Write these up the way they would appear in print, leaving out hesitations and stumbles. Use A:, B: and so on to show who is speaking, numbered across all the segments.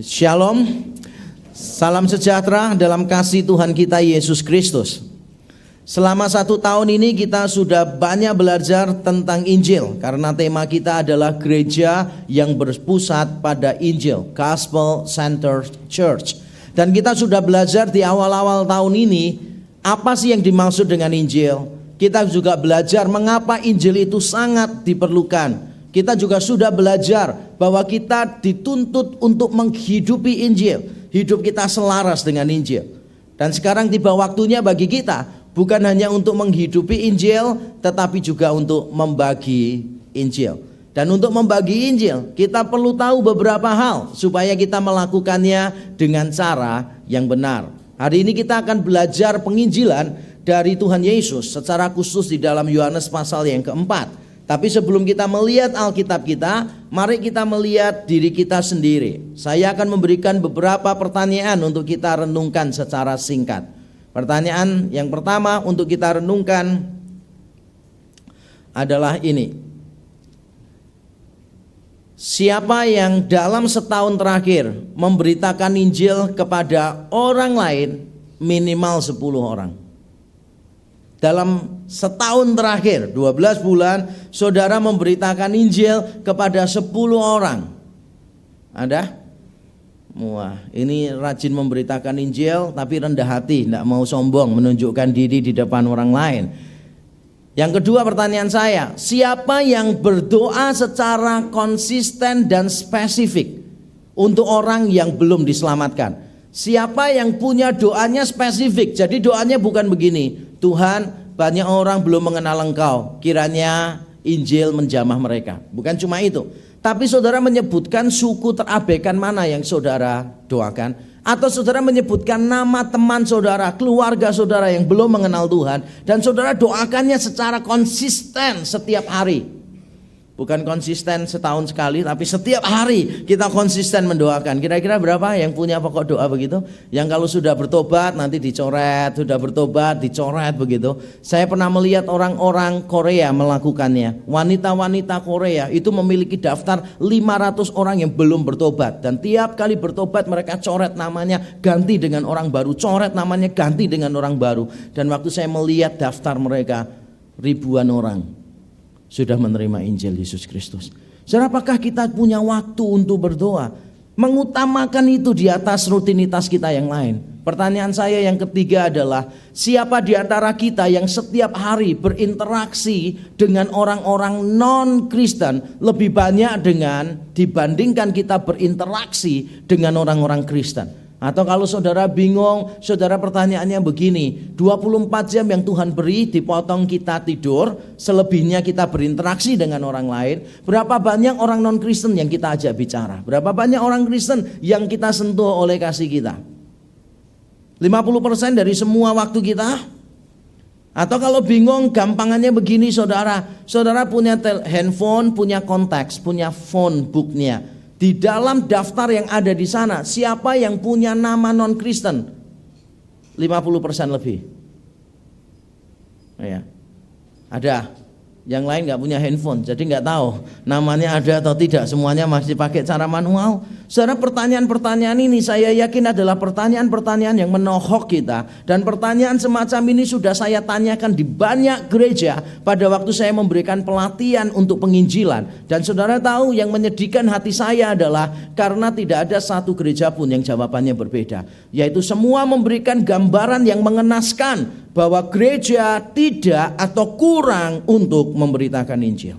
A: Shalom, salam sejahtera dalam kasih Tuhan kita Yesus Kristus. Selama 1 tahun ini kita sudah banyak belajar tentang Injil, karena tema kita adalah gereja yang berpusat pada Injil, Gospel Centered Church. Dan kita sudah belajar di awal-awal tahun ini, apa sih yang dimaksud dengan Injil. Kita juga belajar mengapa Injil itu sangat diperlukan. Kita juga sudah belajar bahwa kita dituntut untuk menghidupi Injil. Hidup kita selaras dengan Injil. Dan sekarang tiba waktunya bagi kita, bukan hanya untuk menghidupi Injil, tetapi juga untuk membagi Injil. Dan untuk membagi Injil, kita perlu tahu beberapa hal supaya kita melakukannya dengan cara yang benar. Hari ini kita akan belajar penginjilan dari Tuhan Yesus secara khusus di dalam Yohanes pasal yang keempat. Tapi sebelum kita melihat Alkitab kita, mari kita melihat diri kita sendiri. Saya akan memberikan beberapa pertanyaan untuk kita renungkan secara singkat. Pertanyaan yang pertama untuk kita renungkan adalah ini. Siapa yang dalam setahun terakhir memberitakan Injil kepada orang lain minimal 10 orang? Dalam setahun terakhir, 12 bulan, saudara memberitakan Injil kepada 10 orang. Ada? Wah, ini rajin memberitakan Injil tapi rendah hati, tidak mau sombong menunjukkan diri di depan orang lain. Yang kedua pertanyaan saya, siapa yang berdoa secara konsisten dan spesifik untuk orang yang belum diselamatkan? Siapa yang punya doanya spesifik? Jadi doanya bukan begini, Tuhan, banyak orang belum mengenal Engkau, kiranya Injil menjamah mereka. Bukan cuma itu, tapi saudara menyebutkan suku terabaikan mana yang saudara doakan, atau saudara menyebutkan nama teman saudara, keluarga saudara yang belum mengenal Tuhan, dan saudara doakannya secara konsisten setiap hari. Bukan konsisten setahun sekali, tapi setiap hari kita konsisten mendoakan. Kira-kira berapa yang punya pokok doa begitu? Yang kalau sudah bertobat nanti dicoret, sudah bertobat dicoret begitu. Saya pernah melihat orang-orang Korea melakukannya. Wanita-wanita Korea itu memiliki daftar 500 orang yang belum bertobat. Dan tiap kali bertobat mereka coret namanya, ganti dengan orang baru. Coret namanya, ganti dengan orang baru. Dan waktu saya melihat daftar mereka, ribuan orang sudah menerima Injil Yesus Kristus. Saudara, apakah kita punya waktu untuk berdoa? Mengutamakan itu di atas rutinitas kita yang lain. Pertanyaan saya yang ketiga adalah, siapa di antara kita yang setiap hari berinteraksi dengan orang-orang non-Kristen lebih banyak dibandingkan kita berinteraksi dengan orang-orang Kristen? Atau kalau saudara bingung, saudara pertanyaannya begini, 24 jam yang Tuhan beri dipotong kita tidur, selebihnya kita berinteraksi dengan orang lain. Berapa banyak orang non-Kristen yang kita ajak bicara? Berapa banyak orang Kristen yang kita sentuh oleh kasih kita? 50% dari semua waktu kita? Atau kalau bingung, gampangannya begini saudara. Saudara punya handphone, punya konteks, punya phone booknya. Di dalam daftar yang ada di sana, siapa yang punya nama non-Kristen? 50% lebih. Ya. Ada. Yang lain gak punya handphone, jadi gak tahu namanya ada atau tidak. Semuanya masih pakai cara manual. Saudara, pertanyaan-pertanyaan ini saya yakin adalah pertanyaan-pertanyaan yang menohok kita. Dan pertanyaan semacam ini sudah saya tanyakan di banyak gereja pada waktu saya memberikan pelatihan untuk penginjilan. Dan saudara tahu yang menyedihkan hati saya adalah karena tidak ada satu gereja pun yang jawabannya berbeda. Yaitu semua memberikan gambaran yang mengenaskan bahwa gereja tidak atau kurang untuk memberitakan Injil.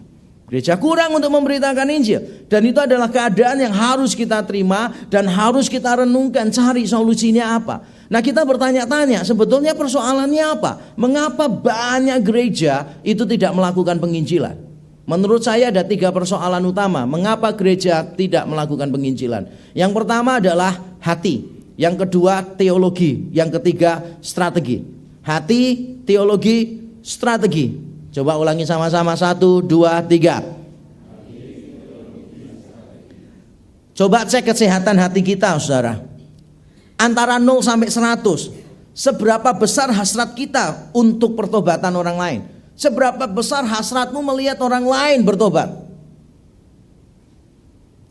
A: Gereja kurang untuk memberitakan Injil. Dan itu adalah keadaan yang harus kita terima dan harus kita renungkan, cari solusinya apa. Nah, kita bertanya-tanya, sebetulnya persoalannya apa? Mengapa banyak gereja itu tidak melakukan penginjilan? Menurut saya ada 3 persoalan utama mengapa gereja tidak melakukan penginjilan. Yang pertama adalah hati, yang kedua teologi, yang ketiga strategi. Hati, teologi, strategi. Coba ulangi sama-sama, 1, 2, 3. Coba cek kesehatan hati kita, saudara. Antara 0 sampai 100, seberapa besar hasrat kita untuk pertobatan orang lain? Seberapa besar hasratmu melihat orang lain bertobat?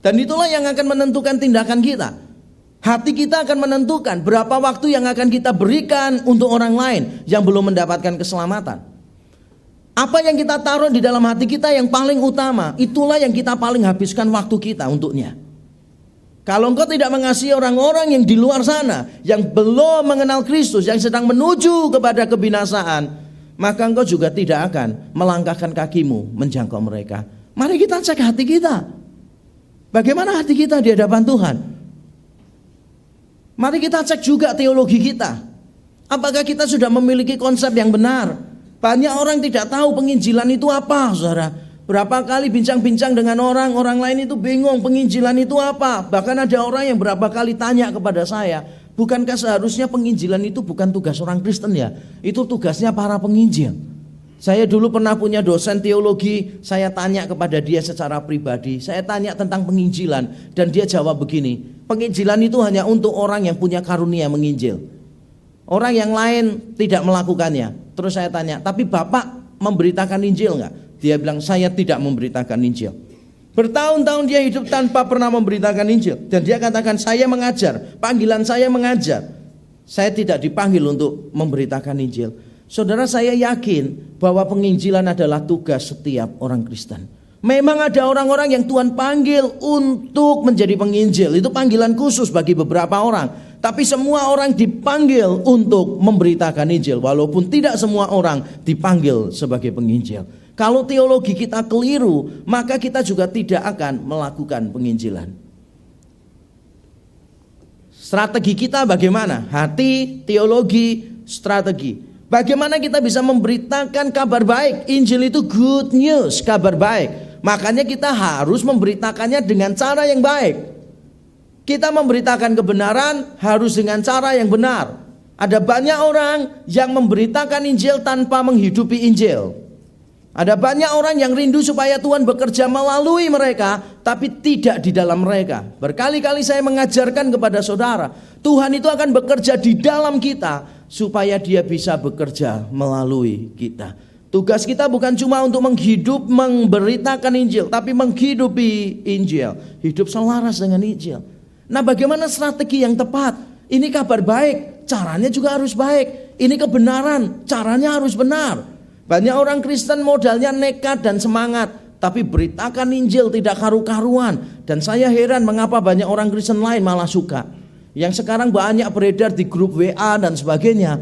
A: Dan itulah yang akan menentukan tindakan kita. Hati kita akan menentukan berapa waktu yang akan kita berikan untuk orang lain yang belum mendapatkan keselamatan. Apa yang kita taruh di dalam hati kita yang paling utama, itulah yang kita paling habiskan waktu kita untuknya. Kalau engkau tidak mengasihi orang-orang yang di luar sana, yang belum mengenal Kristus, yang sedang menuju kepada kebinasaan, maka engkau juga tidak akan melangkahkan kakimu menjangkau mereka. Mari kita cek hati kita. Bagaimana hati kita di hadapan Tuhan? Mari kita cek juga teologi kita. Apakah kita sudah memiliki konsep yang benar? Banyak orang tidak tahu penginjilan itu apa, saudara. Berapa kali bincang-bincang dengan orang lain itu bingung penginjilan itu apa. Bahkan ada orang yang berapa kali tanya kepada saya, bukankah seharusnya penginjilan itu bukan tugas orang Kristen ya? Itu tugasnya para penginjil. Saya dulu pernah punya dosen teologi, saya tanya kepada dia secara pribadi, saya tanya tentang penginjilan, dan dia jawab begini, penginjilan itu hanya untuk orang yang punya karunia menginjil. Orang yang lain tidak melakukannya. Terus saya tanya, tapi Bapak memberitakan Injil enggak? Dia bilang, saya tidak memberitakan Injil. Bertahun-tahun dia hidup tanpa pernah memberitakan Injil. Dan dia katakan, saya mengajar, panggilan saya mengajar. Saya tidak dipanggil untuk memberitakan Injil. Saudara, saya yakin bahwa penginjilan adalah tugas setiap orang Kristen. Memang ada orang-orang yang Tuhan panggil untuk menjadi penginjil. Itu panggilan khusus bagi beberapa orang. Tapi semua orang dipanggil untuk memberitakan Injil. Walaupun tidak semua orang dipanggil sebagai penginjil. Kalau teologi kita keliru, maka kita juga tidak akan melakukan penginjilan. Strategi kita bagaimana? Hati, teologi, strategi. Bagaimana kita bisa memberitakan kabar baik? Injil itu good news, kabar baik. Makanya kita harus memberitakannya dengan cara yang baik. Kita memberitakan kebenaran harus dengan cara yang benar. Ada banyak orang yang memberitakan Injil tanpa menghidupi Injil. Ada banyak orang yang rindu supaya Tuhan bekerja melalui mereka, tapi tidak di dalam mereka. Berkali-kali saya mengajarkan kepada saudara, Tuhan itu akan bekerja di dalam kita supaya dia bisa bekerja melalui kita. Tugas kita bukan cuma untuk memberitakan Injil, tapi menghidupi Injil. Hidup selaras dengan Injil. Nah, bagaimana strategi yang tepat? Ini kabar baik, caranya juga harus baik. Ini kebenaran, caranya harus benar. Banyak orang Kristen modalnya nekat dan semangat, tapi beritakan Injil tidak karu-karuan. Dan saya heran mengapa banyak orang Kristen lain malah suka. Yang sekarang banyak beredar di grup WA dan sebagainya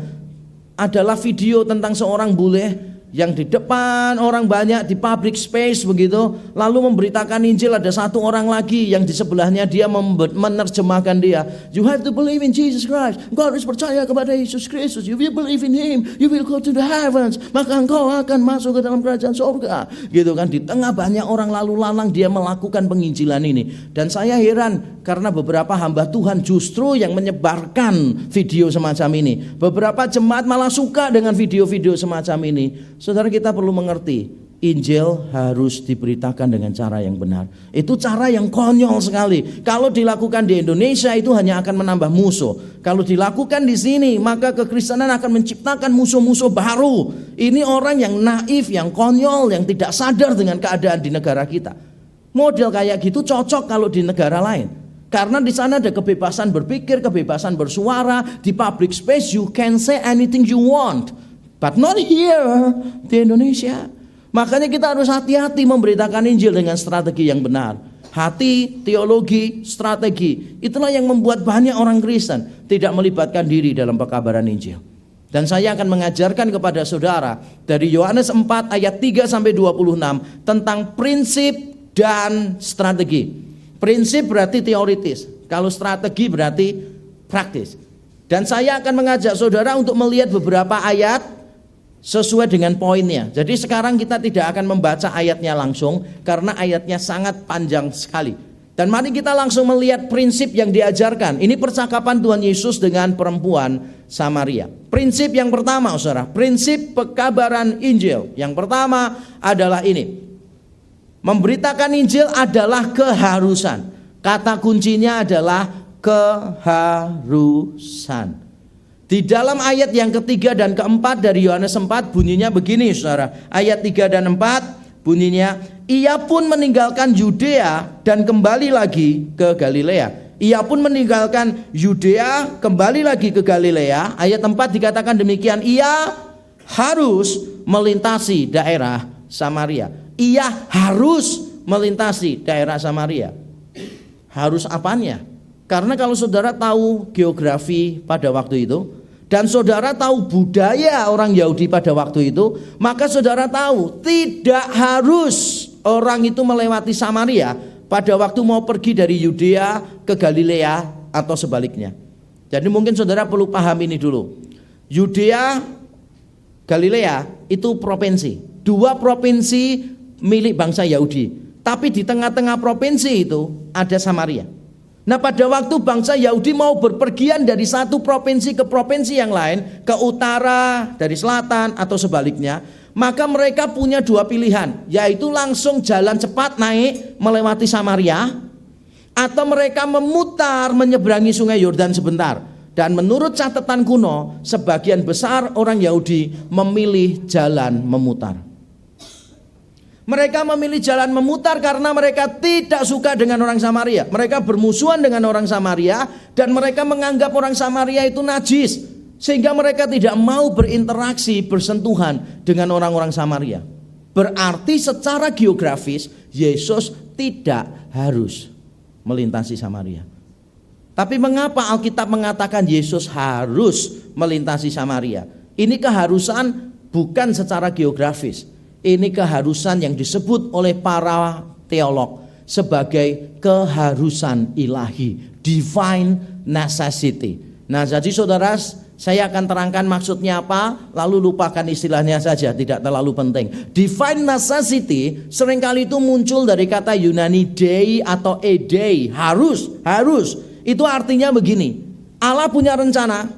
A: adalah video tentang seorang bule yang di depan orang banyak di public space begitu, lalu memberitakan Injil. Ada satu orang lagi yang di sebelahnya dia menerjemahkan dia, you have to believe in Jesus Christ. Engkau harus percaya kepada Yesus Kristus. If you believe in Him, you will go to the heavens. Maka engkau akan masuk ke dalam kerajaan surga. Gitu kan, di tengah banyak orang lalu lalang dia melakukan penginjilan ini. Dan saya heran karena beberapa hamba Tuhan justru yang menyebarkan video semacam ini. Beberapa jemaat malah suka dengan video-video semacam ini. Saudara, kita perlu mengerti, Injil harus diberitakan dengan cara yang benar. Itu cara yang konyol sekali. Kalau dilakukan di Indonesia itu hanya akan menambah musuh. Kalau dilakukan di sini, maka kekristenan akan menciptakan musuh-musuh baru. Ini orang yang naif, yang konyol, yang tidak sadar dengan keadaan di negara kita. Model kayak gitu cocok kalau di negara lain. Karena di sana ada kebebasan berpikir, kebebasan bersuara. Di public space you can say anything you want. But not here di Indonesia. Makanya kita harus hati-hati memberitakan Injil dengan strategi yang benar. Hati, teologi, strategi. Itulah yang membuat banyak orang Kristen tidak melibatkan diri dalam pekabaran Injil. Dan saya akan mengajarkan kepada saudara dari Yohanes 4 ayat 3 sampai 26 tentang prinsip dan strategi. Prinsip berarti teoritis. Kalau strategi berarti praktis. Dan saya akan mengajak saudara untuk melihat beberapa ayat sesuai dengan poinnya. Jadi sekarang kita tidak akan membaca ayatnya langsung karena ayatnya sangat panjang sekali. Dan mari kita langsung melihat prinsip yang diajarkan. Ini percakapan Tuhan Yesus dengan perempuan Samaria. Prinsip yang pertama, saudara, prinsip pekabaran Injil. Yang pertama adalah ini. Memberitakan Injil adalah keharusan. Kata kuncinya adalah keharusan. Di dalam ayat yang ketiga dan keempat dari Yohanes 4 bunyinya begini, saudara. Ayat 3 dan 4 bunyinya, ia pun meninggalkan Yudea dan kembali lagi ke Galilea. Ia pun meninggalkan Yudea, kembali lagi ke Galilea. Ayat 4 dikatakan demikian, ia harus melintasi daerah Samaria. Ia harus melintasi daerah Samaria. Harus apanya? Karena kalau saudara tahu geografi pada waktu itu, dan saudara tahu budaya orang Yahudi pada waktu itu, maka saudara tahu tidak harus orang itu melewati Samaria pada waktu mau pergi dari Yudea ke Galilea atau sebaliknya. Jadi mungkin saudara perlu paham ini dulu. Yudea, Galilea itu provinsi. Dua provinsi milik bangsa Yahudi. Tapi di tengah-tengah provinsi itu ada Samaria. Nah, pada waktu bangsa Yahudi mau berpergian dari satu provinsi ke provinsi yang lain, ke utara, dari selatan atau sebaliknya, maka mereka punya dua pilihan, yaitu langsung jalan cepat naik melewati Samaria, atau mereka memutar menyeberangi sungai Yordan sebentar. Dan menurut catatan kuno, sebagian besar orang Yahudi memilih jalan memutar. Mereka memilih jalan memutar karena mereka tidak suka dengan orang Samaria. Mereka bermusuhan dengan orang Samaria dan mereka menganggap orang Samaria itu najis, sehingga mereka tidak mau berinteraksi, bersentuhan dengan orang-orang Samaria. Berarti secara geografis Yesus tidak harus melintasi Samaria. Tapi mengapa Alkitab mengatakan Yesus harus melintasi Samaria? Ini keharusan bukan secara geografis. Ini keharusan yang disebut oleh para teolog sebagai keharusan ilahi, divine necessity. Nah, jadi saudara, saya akan terangkan maksudnya apa, lalu lupakan istilahnya saja, tidak terlalu penting. Divine necessity seringkali itu muncul dari kata Yunani dei atau edei, harus. Itu artinya begini, Allah punya rencana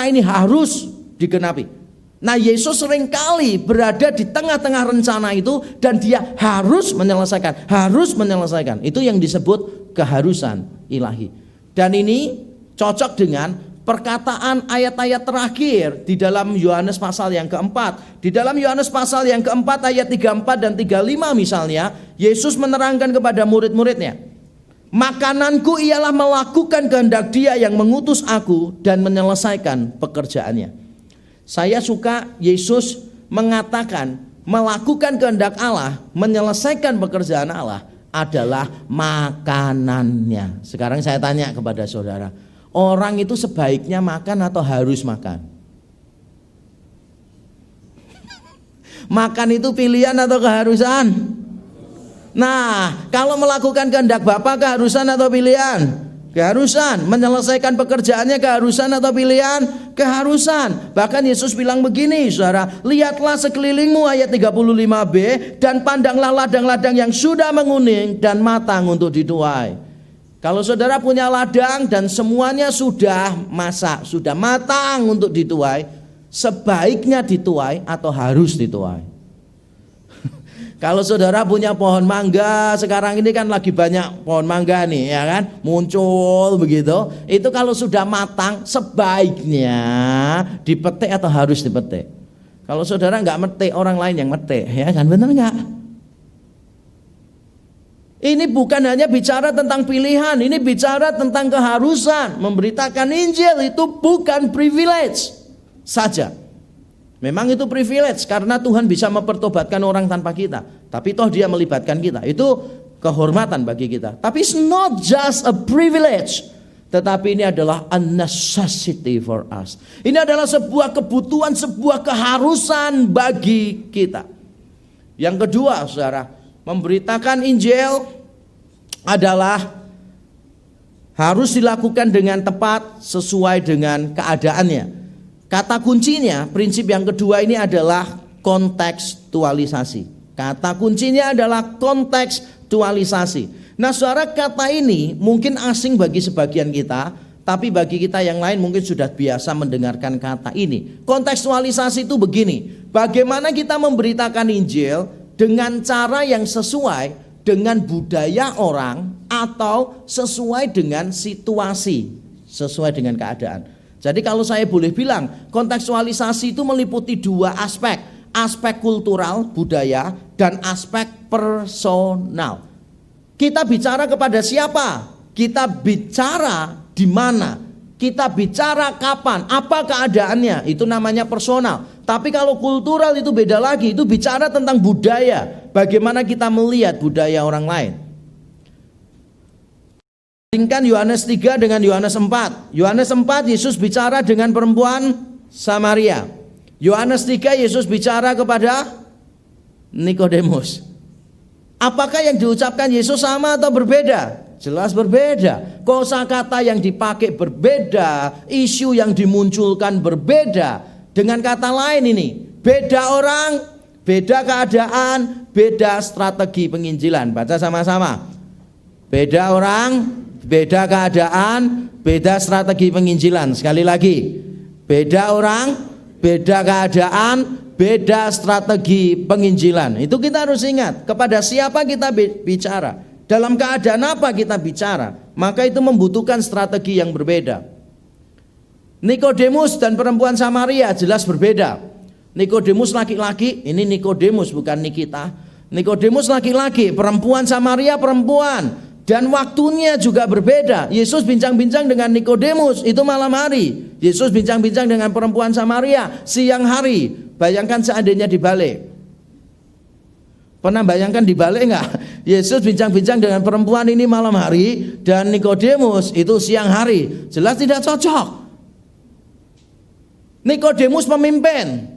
A: ini harus digenapi. Nah, Yesus seringkali berada di tengah-tengah rencana itu dan dia harus menyelesaikan. Itu yang disebut keharusan ilahi. Dan ini cocok dengan perkataan ayat-ayat terakhir di dalam Yohanes pasal yang keempat. Di dalam Yohanes pasal yang keempat ayat 34 dan 35 misalnya, Yesus menerangkan kepada murid-muridnya, makananku ialah melakukan kehendak Dia yang mengutus aku dan menyelesaikan pekerjaannya. Saya suka Yesus mengatakan melakukan kehendak Allah, menyelesaikan pekerjaan Allah adalah makanannya. Sekarang saya tanya kepada saudara, orang itu sebaiknya makan atau harus makan? Makan itu pilihan atau keharusan? Nah, kalau melakukan kehendak Bapa keharusan atau pilihan? Keharusan. Menyelesaikan pekerjaannya keharusan atau pilihan? Keharusan. Bahkan Yesus bilang begini, saudara, lihatlah sekelilingmu ayat 35b, dan pandanglah ladang-ladang yang sudah menguning dan matang untuk dituai. Kalau saudara punya ladang dan semuanya sudah masak, sudah matang untuk dituai, sebaiknya dituai atau harus dituai? Kalau saudara punya pohon mangga, sekarang ini kan lagi banyak pohon mangga nih, ya kan, muncul begitu. Itu kalau sudah matang sebaiknya dipetik atau harus dipetik? Kalau saudara nggak metik, orang lain yang metik, ya kan, benar nggak? Ini bukan hanya bicara tentang pilihan, ini bicara tentang keharusan. Memberitakan Injil itu bukan privilege saja. Memang itu privilege karena Tuhan bisa mempertobatkan orang tanpa kita. Tapi toh Dia melibatkan kita. Itu kehormatan bagi kita. Tapi it's not just a privilege, tetapi ini adalah a necessity for us. Ini adalah sebuah kebutuhan, sebuah keharusan bagi kita. Yang kedua, saudara, memberitakan Injil adalah harus dilakukan dengan tepat sesuai dengan keadaannya. Kata kuncinya, prinsip yang kedua ini adalah kontekstualisasi. Kata kuncinya adalah kontekstualisasi. Nah, saudara, kata ini mungkin asing bagi sebagian kita, tapi bagi kita yang lain mungkin sudah biasa mendengarkan kata ini. Kontekstualisasi itu begini, bagaimana kita memberitakan Injil dengan cara yang sesuai dengan budaya orang atau sesuai dengan situasi, sesuai dengan keadaan. Jadi kalau saya boleh bilang, kontekstualisasi itu meliputi dua aspek. Aspek kultural, budaya, dan aspek personal. Kita bicara kepada siapa? Kita bicara di mana, kita bicara kapan, apa keadaannya, itu namanya personal. Tapi kalau kultural itu beda lagi, itu bicara tentang budaya, bagaimana kita melihat budaya orang lain. Bandingkan Yohanes 3 dengan Yohanes 4. Yohanes 4 Yesus bicara dengan perempuan Samaria. Yohanes 3 Yesus bicara kepada Nikodemus. Apakah yang diucapkan Yesus sama atau berbeda? Jelas berbeda. Kosakata yang dipakai berbeda, isu yang dimunculkan berbeda. Dengan kata lain ini, beda orang, beda keadaan, beda strategi penginjilan. Baca sama-sama. Beda orang, beda keadaan, beda strategi penginjilan. Sekali lagi, beda orang, beda keadaan, beda strategi penginjilan. Itu kita harus ingat. Kepada siapa kita bicara, dalam keadaan apa kita bicara, maka itu membutuhkan strategi yang berbeda. Nikodemus dan perempuan Samaria jelas berbeda. Nikodemus laki-laki, ini Nikodemus bukan Nikita. Nikodemus laki-laki, perempuan Samaria perempuan. Dan waktunya juga berbeda. Yesus bincang-bincang dengan Nikodemus itu malam hari. Yesus bincang-bincang dengan perempuan Samaria siang hari. Bayangkan seandainya dibalik. Pernah bayangkan dibalik enggak? Yesus bincang-bincang dengan perempuan ini malam hari dan Nikodemus itu siang hari. Jelas tidak cocok. Nikodemus pemimpin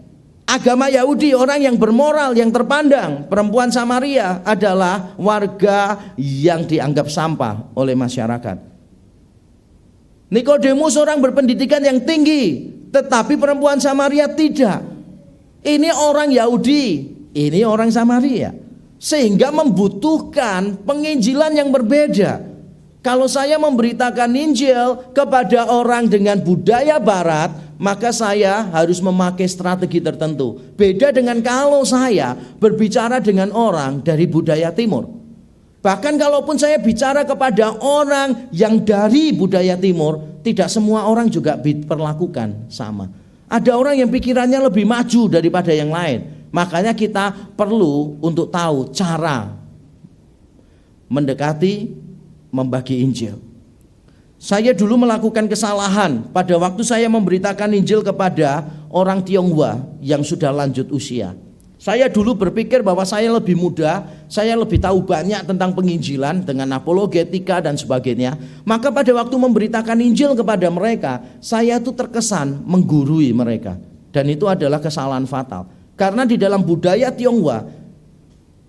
A: agama Yahudi, orang yang bermoral, yang terpandang. Perempuan Samaria adalah warga yang dianggap sampah oleh masyarakat. Nikodemus orang berpendidikan yang tinggi, tetapi perempuan Samaria tidak. Ini orang Yahudi, ini orang Samaria, sehingga membutuhkan penginjilan yang berbeda. Kalau saya memberitakan Injil kepada orang dengan budaya barat, maka saya harus memakai strategi tertentu. Beda dengan kalau saya berbicara dengan orang dari budaya timur. Bahkan kalaupun saya bicara kepada orang yang dari budaya timur, tidak semua orang juga diperlakukan sama. Ada orang yang pikirannya lebih maju daripada yang lain. Makanya kita perlu untuk tahu cara mendekati, membagi Injil. Saya dulu melakukan kesalahan pada waktu saya memberitakan Injil kepada orang Tionghoa yang sudah lanjut usia. Saya dulu berpikir bahwa saya lebih muda, saya lebih tahu banyak tentang penginjilan dengan apologetika dan sebagainya. Maka pada waktu memberitakan Injil kepada mereka, saya itu terkesan menggurui mereka. Dan itu adalah kesalahan fatal. Karena di dalam budaya Tionghoa,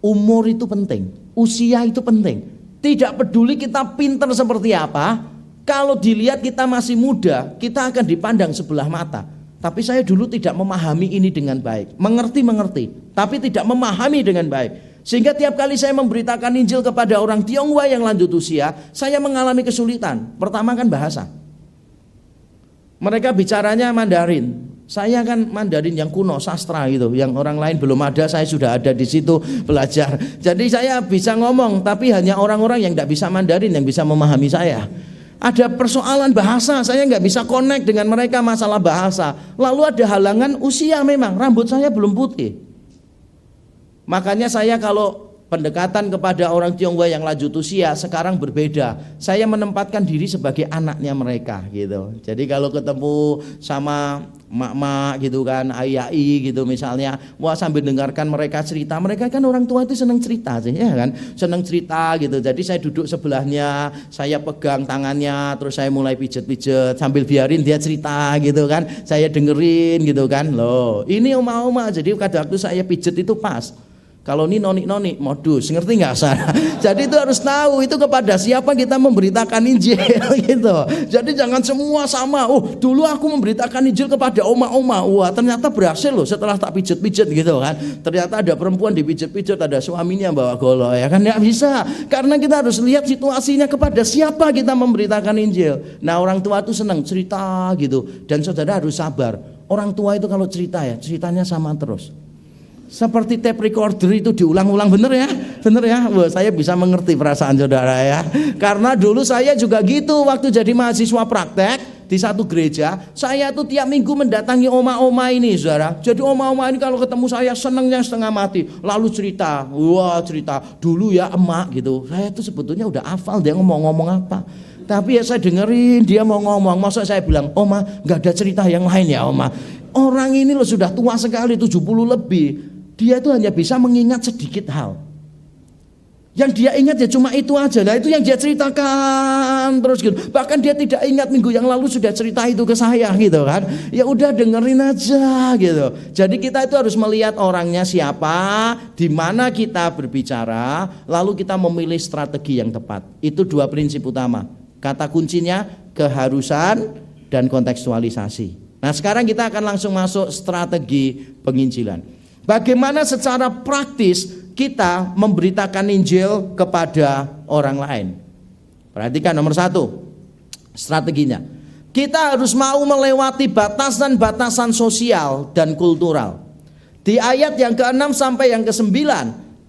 A: umur itu penting, usia itu penting. Tidak peduli kita pintar seperti apa, kalau dilihat kita masih muda, kita akan dipandang sebelah mata. Tapi saya dulu tidak memahami ini dengan baik. Mengerti, tapi tidak memahami dengan baik. Sehingga tiap kali saya memberitakan Injil kepada orang Tionghoa yang lanjut usia, saya mengalami kesulitan. Pertama kan bahasa. Mereka bicaranya Mandarin. Saya kan Mandarin yang kuno, sastra gitu, yang orang lain belum ada, saya sudah ada di situ belajar. Jadi saya bisa ngomong, tapi hanya orang-orang yang tidak bisa Mandarin yang bisa memahami saya. Ada persoalan bahasa, saya nggak bisa connect dengan mereka masalah bahasa. Lalu ada halangan usia memang, rambut saya belum putih. Makanya saya kalau pendekatan kepada orang Tionghoa yang lanjut usia sekarang berbeda. Saya menempatkan diri sebagai anaknya mereka gitu. Jadi kalau ketemu sama mak-mak gitu kan, ai-ai gitu misalnya, wah sambil dengarkan mereka cerita. Mereka kan orang tua itu senang cerita sih ya kan, senang cerita gitu. Jadi saya duduk sebelahnya, saya pegang tangannya, terus saya mulai pijet-pijet sambil biarin dia cerita gitu kan. Saya dengerin gitu kan. Loh, ini oma-oma. Jadi pada waktu saya pijet itu pas. Kalau ini noni modus, ngerti nggak Sarah? Jadi itu harus tahu itu kepada siapa kita memberitakan Injil gitu. Jadi jangan semua sama. Oh dulu aku memberitakan Injil kepada oma-oma, wah ternyata berhasil loh setelah tak pijet-pijet gitu kan. Ternyata ada perempuan dipijet-pijet, ada suaminya bawa golok ya kan, nggak bisa. Karena kita harus lihat situasinya kepada siapa kita memberitakan Injil. Nah orang tua itu senang cerita gitu, dan saudara harus sabar. Orang tua itu kalau cerita ya ceritanya sama terus. Seperti tape recorder itu diulang-ulang, bener ya? Wah, saya bisa mengerti perasaan saudara ya. Karena dulu saya juga gitu waktu jadi mahasiswa praktek. di satu gereja, saya tuh tiap minggu mendatangi oma-oma ini, saudara. Jadi oma-oma ini kalau ketemu saya senangnya setengah mati, lalu cerita dulu ya emak gitu. Saya tuh sebetulnya udah hafal dia ngomong apa. Tapi ya saya dengerin dia mau ngomong, masa saya bilang, Oma gak ada cerita yang lain ya Oma. Orang ini loh sudah tua sekali, 70 lebih. Dia itu hanya bisa mengingat sedikit hal. Yang dia ingat ya cuma itu aja. Nah itu yang dia ceritakan terus gitu. Bahkan dia tidak ingat minggu yang lalu sudah cerita itu ke saya gitu kan. Ya udah dengerin aja gitu. Jadi kita itu harus melihat orangnya siapa, di mana kita berbicara, lalu kita memilih strategi yang tepat. Itu dua prinsip utama. Kata kuncinya keharusan dan kontekstualisasi. Nah sekarang kita akan langsung masuk strategi penginjilan. Bagaimana secara praktis kita memberitakan Injil kepada orang lain. Perhatikan nomor 1 strateginya. Kita harus mau melewati batasan-batasan sosial dan kultural. Di ayat yang ke-6 sampai yang ke-9,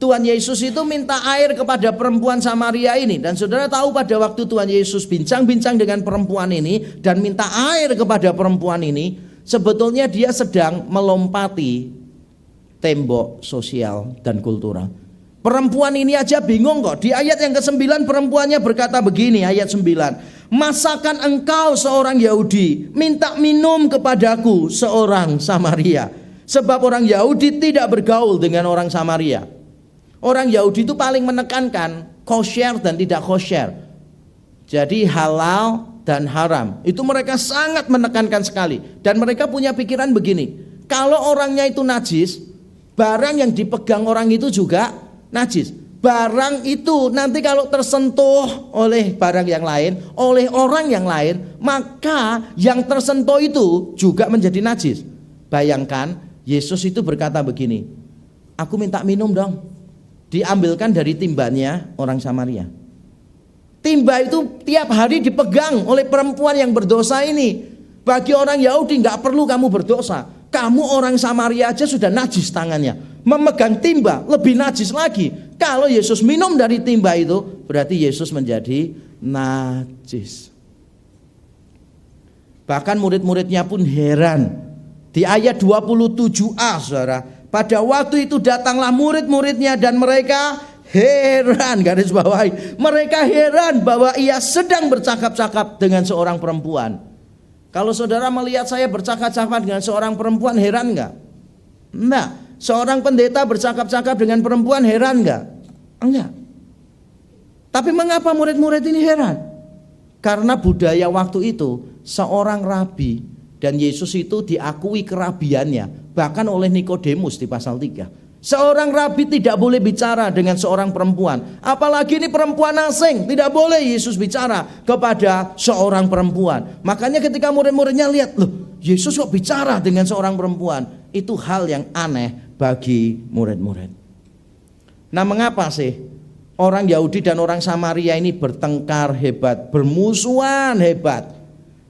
A: Tuhan Yesus itu minta air kepada perempuan Samaria ini. Dan saudara tahu pada waktu Tuhan Yesus bincang-bincang dengan perempuan ini dan minta air kepada perempuan ini, sebetulnya dia sedang melompati tembok sosial dan kultural. Perempuan ini aja bingung kok. Di ayat yang ke-9 perempuannya berkata begini, ayat 9. Masakan engkau seorang Yahudi minta minum kepadaku seorang Samaria? Sebab orang Yahudi tidak bergaul dengan orang Samaria. Orang Yahudi itu paling menekankan kosher dan tidak kosher. Jadi halal dan haram. Itu mereka sangat menekankan sekali. Dan mereka punya pikiran begini. Kalau orangnya itu najis, barang yang dipegang orang itu juga najis. Barang itu nanti kalau tersentuh oleh barang yang lain, oleh orang yang lain, maka yang tersentuh itu juga menjadi najis. Bayangkan Yesus itu berkata begini, aku minta minum dong. Diambilkan dari timbanya orang Samaria. Timba itu tiap hari dipegang oleh perempuan yang berdosa ini. Bagi orang Yahudi gak perlu kamu berdosa. Kamu orang Samaria aja sudah najis tangannya. Memegang timba lebih najis lagi. Kalau Yesus minum dari timba itu, berarti Yesus menjadi najis. Bahkan murid-muridnya pun heran. Di ayat 27a saudara, pada waktu itu datanglah murid-muridnya dan mereka heran, garis bawahi, mereka heran bahwa ia sedang bercakap-cakap dengan seorang perempuan. Kalau saudara melihat saya bercakap-cakap dengan seorang perempuan, heran enggak? Enggak. Seorang pendeta bercakap-cakap dengan perempuan, heran enggak? Enggak. Tapi mengapa murid-murid ini heran? Karena budaya waktu itu, seorang rabi, dan Yesus itu diakui kerabiannya, bahkan oleh Nikodemus di pasal 3. Seorang rabi tidak boleh bicara dengan seorang perempuan. Apalagi ini perempuan asing, tidak boleh Yesus bicara kepada seorang perempuan. Makanya ketika murid-muridnya lihat, loh Yesus kok bicara dengan seorang perempuan, itu hal yang aneh bagi murid-murid. Nah mengapa sih orang Yahudi dan orang Samaria ini bertengkar hebat, bermusuhan hebat?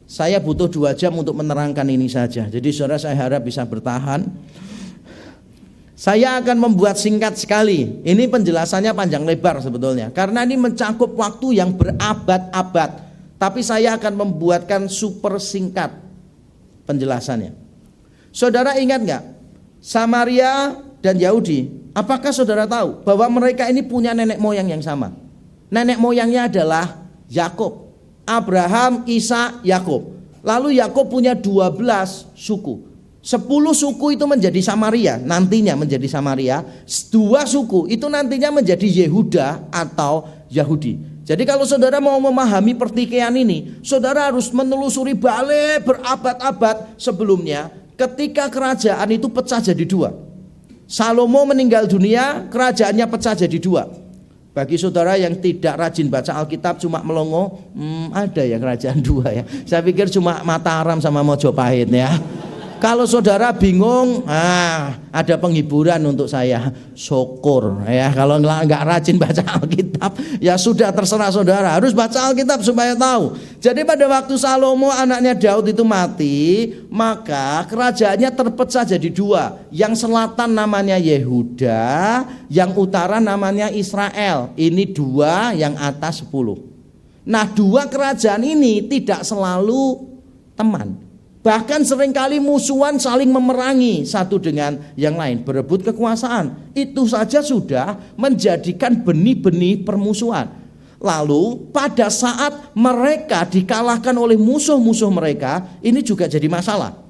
A: Saya butuh 2 jam untuk menerangkan ini saja. Jadi saudara saya harap bisa bertahan. Saya akan membuat singkat sekali. Ini penjelasannya panjang lebar sebetulnya. Karena ini mencakup waktu yang berabad-abad. Tapi saya akan membuatkan super singkat penjelasannya. Saudara ingat gak? Samaria dan Yahudi. Apakah saudara tahu bahwa mereka ini punya nenek moyang yang sama? Nenek moyangnya adalah Yakub. Abraham, Ishak, Yakub. Lalu Yakub punya 12 suku. 10 suku itu menjadi Samaria, nantinya menjadi Samaria. 2 suku itu nantinya menjadi Yehuda atau Yahudi. Jadi kalau saudara mau memahami pertikaian ini, saudara harus menelusuri balik berabad-abad sebelumnya. Ketika kerajaan itu pecah jadi 2. Salomo meninggal dunia, kerajaannya pecah jadi 2. Bagi saudara yang tidak rajin baca Alkitab cuma melongo, ada ya kerajaan 2 ya. Saya pikir cuma Mataram sama Mojopahit ya. Kalau saudara bingung, ada penghiburan untuk saya, syukur ya. Kalau nggak rajin baca Alkitab, ya sudah terserah saudara. Harus baca Alkitab supaya tahu. Jadi pada waktu Salomo anaknya Daud itu mati, maka kerajaannya terpecah jadi 2. Yang selatan namanya Yehuda, yang utara namanya Israel. Ini 2, yang atas 10. Nah 2 kerajaan ini tidak selalu teman. Bahkan seringkali musuhan saling memerangi satu dengan yang lain, berebut kekuasaan. Itu saja sudah menjadikan benih-benih permusuhan. Lalu pada saat mereka dikalahkan oleh musuh-musuh mereka, ini juga jadi masalah.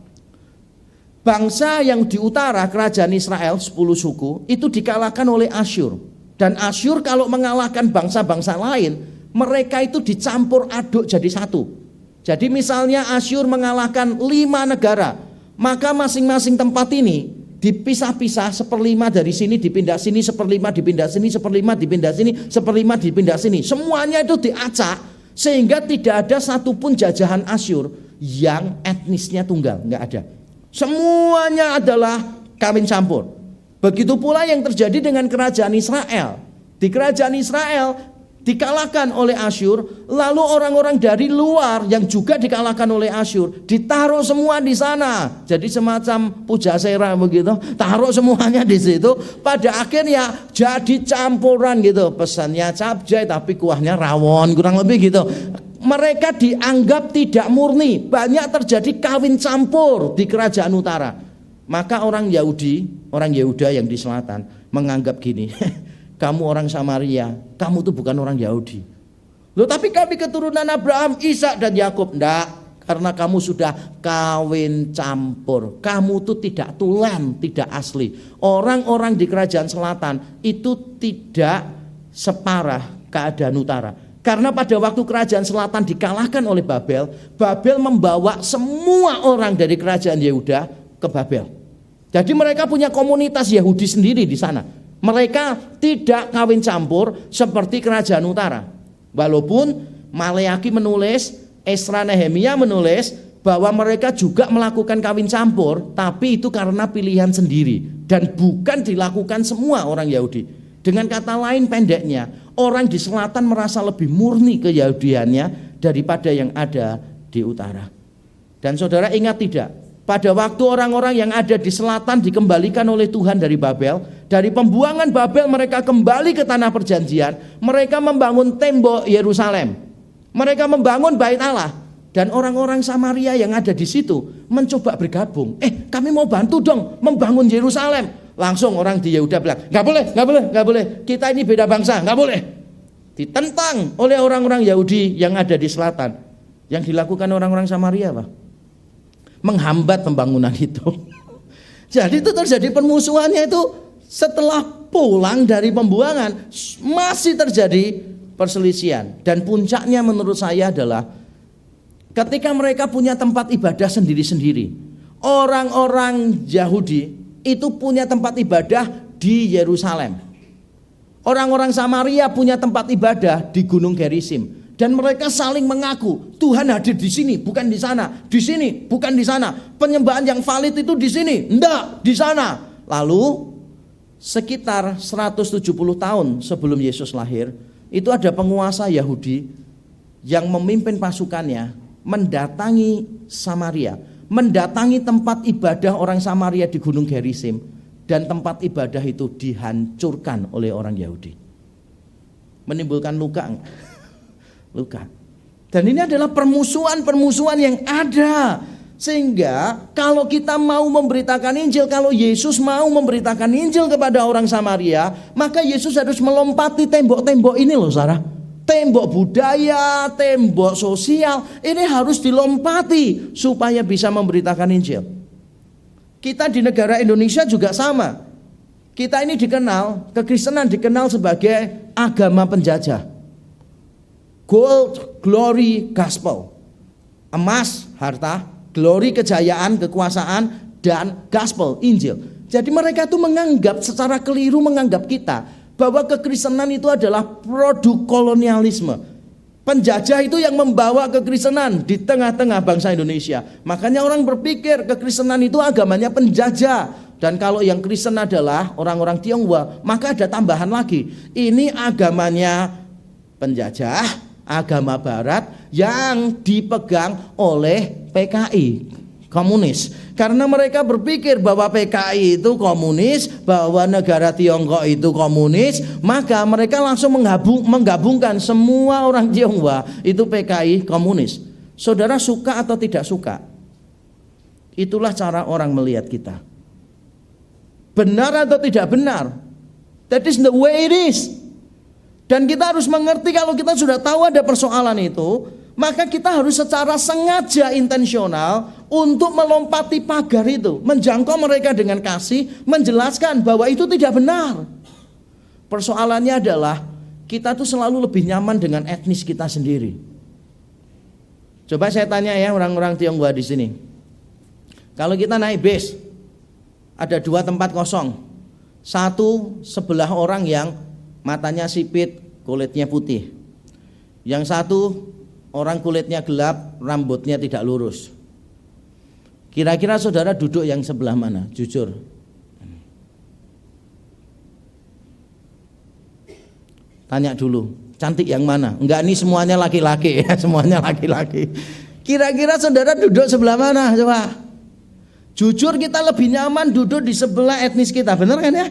A: Bangsa yang di utara kerajaan Israel 10 suku itu dikalahkan oleh Asyur. Dan Asyur kalau mengalahkan bangsa-bangsa lain, mereka itu dicampur aduk jadi satu. Jadi misalnya Asyur mengalahkan 5 negara, maka masing-masing tempat ini dipisah-pisah, 1/5 dari sini dipindah sini, 1/5 dipindah sini, 1/5 dipindah sini, 1/5 dipindah sini. Semuanya itu diacak sehingga tidak ada satupun jajahan Asyur yang etnisnya tunggal, nggak ada. Semuanya adalah kawin campur. Begitu pula yang terjadi dengan kerajaan Israel. Di kerajaan Israel dikalahkan oleh Asyur, lalu orang-orang dari luar yang juga dikalahkan oleh Asyur ditaruh semua di sana. Jadi semacam pujasera begitu, taruh semuanya di situ. Pada akhirnya jadi campuran gitu. Pesannya capcay tapi kuahnya rawon, kurang lebih gitu. Mereka dianggap tidak murni, banyak terjadi kawin campur di kerajaan utara. Maka orang Yahudi, orang Yehuda yang di selatan menganggap gini, kamu orang Samaria, kamu tuh bukan orang Yahudi. Loh, tapi kami keturunan Abraham, Ishak dan Yakub. Enggak, karena kamu sudah kawin campur. Kamu tuh tidak tulen, tidak asli. Orang-orang di kerajaan selatan itu tidak separah keadaan utara. Karena pada waktu kerajaan selatan dikalahkan oleh Babel, Babel membawa semua orang dari kerajaan Yehuda ke Babel. Jadi mereka punya komunitas Yahudi sendiri di sana. Mereka tidak kawin campur seperti kerajaan utara. Walaupun Maleaki menulis, Esra Nehemia menulis bahwa mereka juga melakukan kawin campur, tapi itu karena pilihan sendiri dan bukan dilakukan semua orang Yahudi. Dengan kata lain pendeknya, orang di selatan merasa lebih murni keyahudiannya daripada yang ada di utara. Dan saudara ingat tidak? Pada waktu orang-orang yang ada di selatan dikembalikan oleh Tuhan dari Babel, dari pembuangan Babel mereka kembali ke tanah perjanjian, mereka membangun tembok Yerusalem, mereka membangun bait Allah, dan orang-orang Samaria yang ada di situ mencoba bergabung. Kami mau bantu dong membangun Yerusalem. Langsung orang di Yehuda bilang, nggak boleh, kita ini beda bangsa, nggak boleh. Ditentang oleh orang-orang Yahudi yang ada di selatan. Yang dilakukan orang-orang Samaria apa? Menghambat pembangunan itu. Jadi itu terjadi permusuhannya itu setelah pulang dari pembuangan masih terjadi perselisihan. Dan puncaknya menurut saya adalah ketika mereka punya tempat ibadah sendiri-sendiri. Orang-orang Yahudi itu punya tempat ibadah di Yerusalem. Orang-orang Samaria punya tempat ibadah di Gunung Gerizim. Dan mereka saling mengaku Tuhan hadir di sini, bukan di sana. Di sini, bukan di sana. Penyembahan yang valid itu di sini, enggak, di sana. Lalu sekitar 170 tahun sebelum Yesus lahir, itu ada penguasa Yahudi yang memimpin pasukannya mendatangi Samaria, mendatangi tempat ibadah orang Samaria di Gunung Gerizim, dan tempat ibadah itu dihancurkan oleh orang Yahudi. Menimbulkan luka. Dan ini adalah permusuhan yang ada. Sehingga kalau kita mau memberitakan Injil, kalau Yesus mau memberitakan Injil kepada orang Samaria, maka Yesus harus melompati tembok-tembok ini loh saudara. Tembok budaya, tembok sosial, ini harus dilompati supaya bisa memberitakan Injil. Kita di negara Indonesia juga sama. Kita ini dikenal, kekristenan dikenal sebagai agama penjajah. Gold, glory, gospel. Emas, harta, glory, kejayaan, kekuasaan, dan gospel, Injil. Jadi mereka itu menganggap secara keliru menganggap kita bahwa kekristenan itu adalah produk kolonialisme. Penjajah itu yang membawa kekristenan di tengah-tengah bangsa Indonesia. Makanya orang berpikir kekristenan itu agamanya penjajah. Dan kalau yang Kristen adalah orang-orang Tionghoa, maka ada tambahan lagi. Ini agamanya penjajah, agama barat yang dipegang oleh PKI, komunis. Karena mereka berpikir bahwa PKI itu komunis, bahwa negara Tiongkok itu komunis, maka mereka langsung menggabungkan semua orang Tionghoa itu PKI komunis. Saudara suka atau tidak suka, itulah cara orang melihat kita. Benar atau tidak benar, that is the way it is. Dan kita harus mengerti kalau kita sudah tahu ada persoalan itu, maka kita harus secara sengaja intensional untuk melompati pagar itu, menjangkau mereka dengan kasih, menjelaskan bahwa itu tidak benar. Persoalannya adalah kita tuh selalu lebih nyaman dengan etnis kita sendiri. Coba saya tanya ya orang-orang Tionghoa di sini. Kalau kita naik bis, ada 2 tempat kosong. Satu sebelah orang yang matanya sipit, kulitnya putih. Yang satu orang kulitnya gelap, rambutnya tidak lurus. Kira-kira saudara duduk yang sebelah mana? Jujur. Tanya dulu, cantik yang mana? Enggak, ini semuanya laki-laki ya, semuanya laki-laki. Kira-kira saudara duduk sebelah mana? Coba. Jujur kita lebih nyaman duduk di sebelah etnis kita, benar kan ya?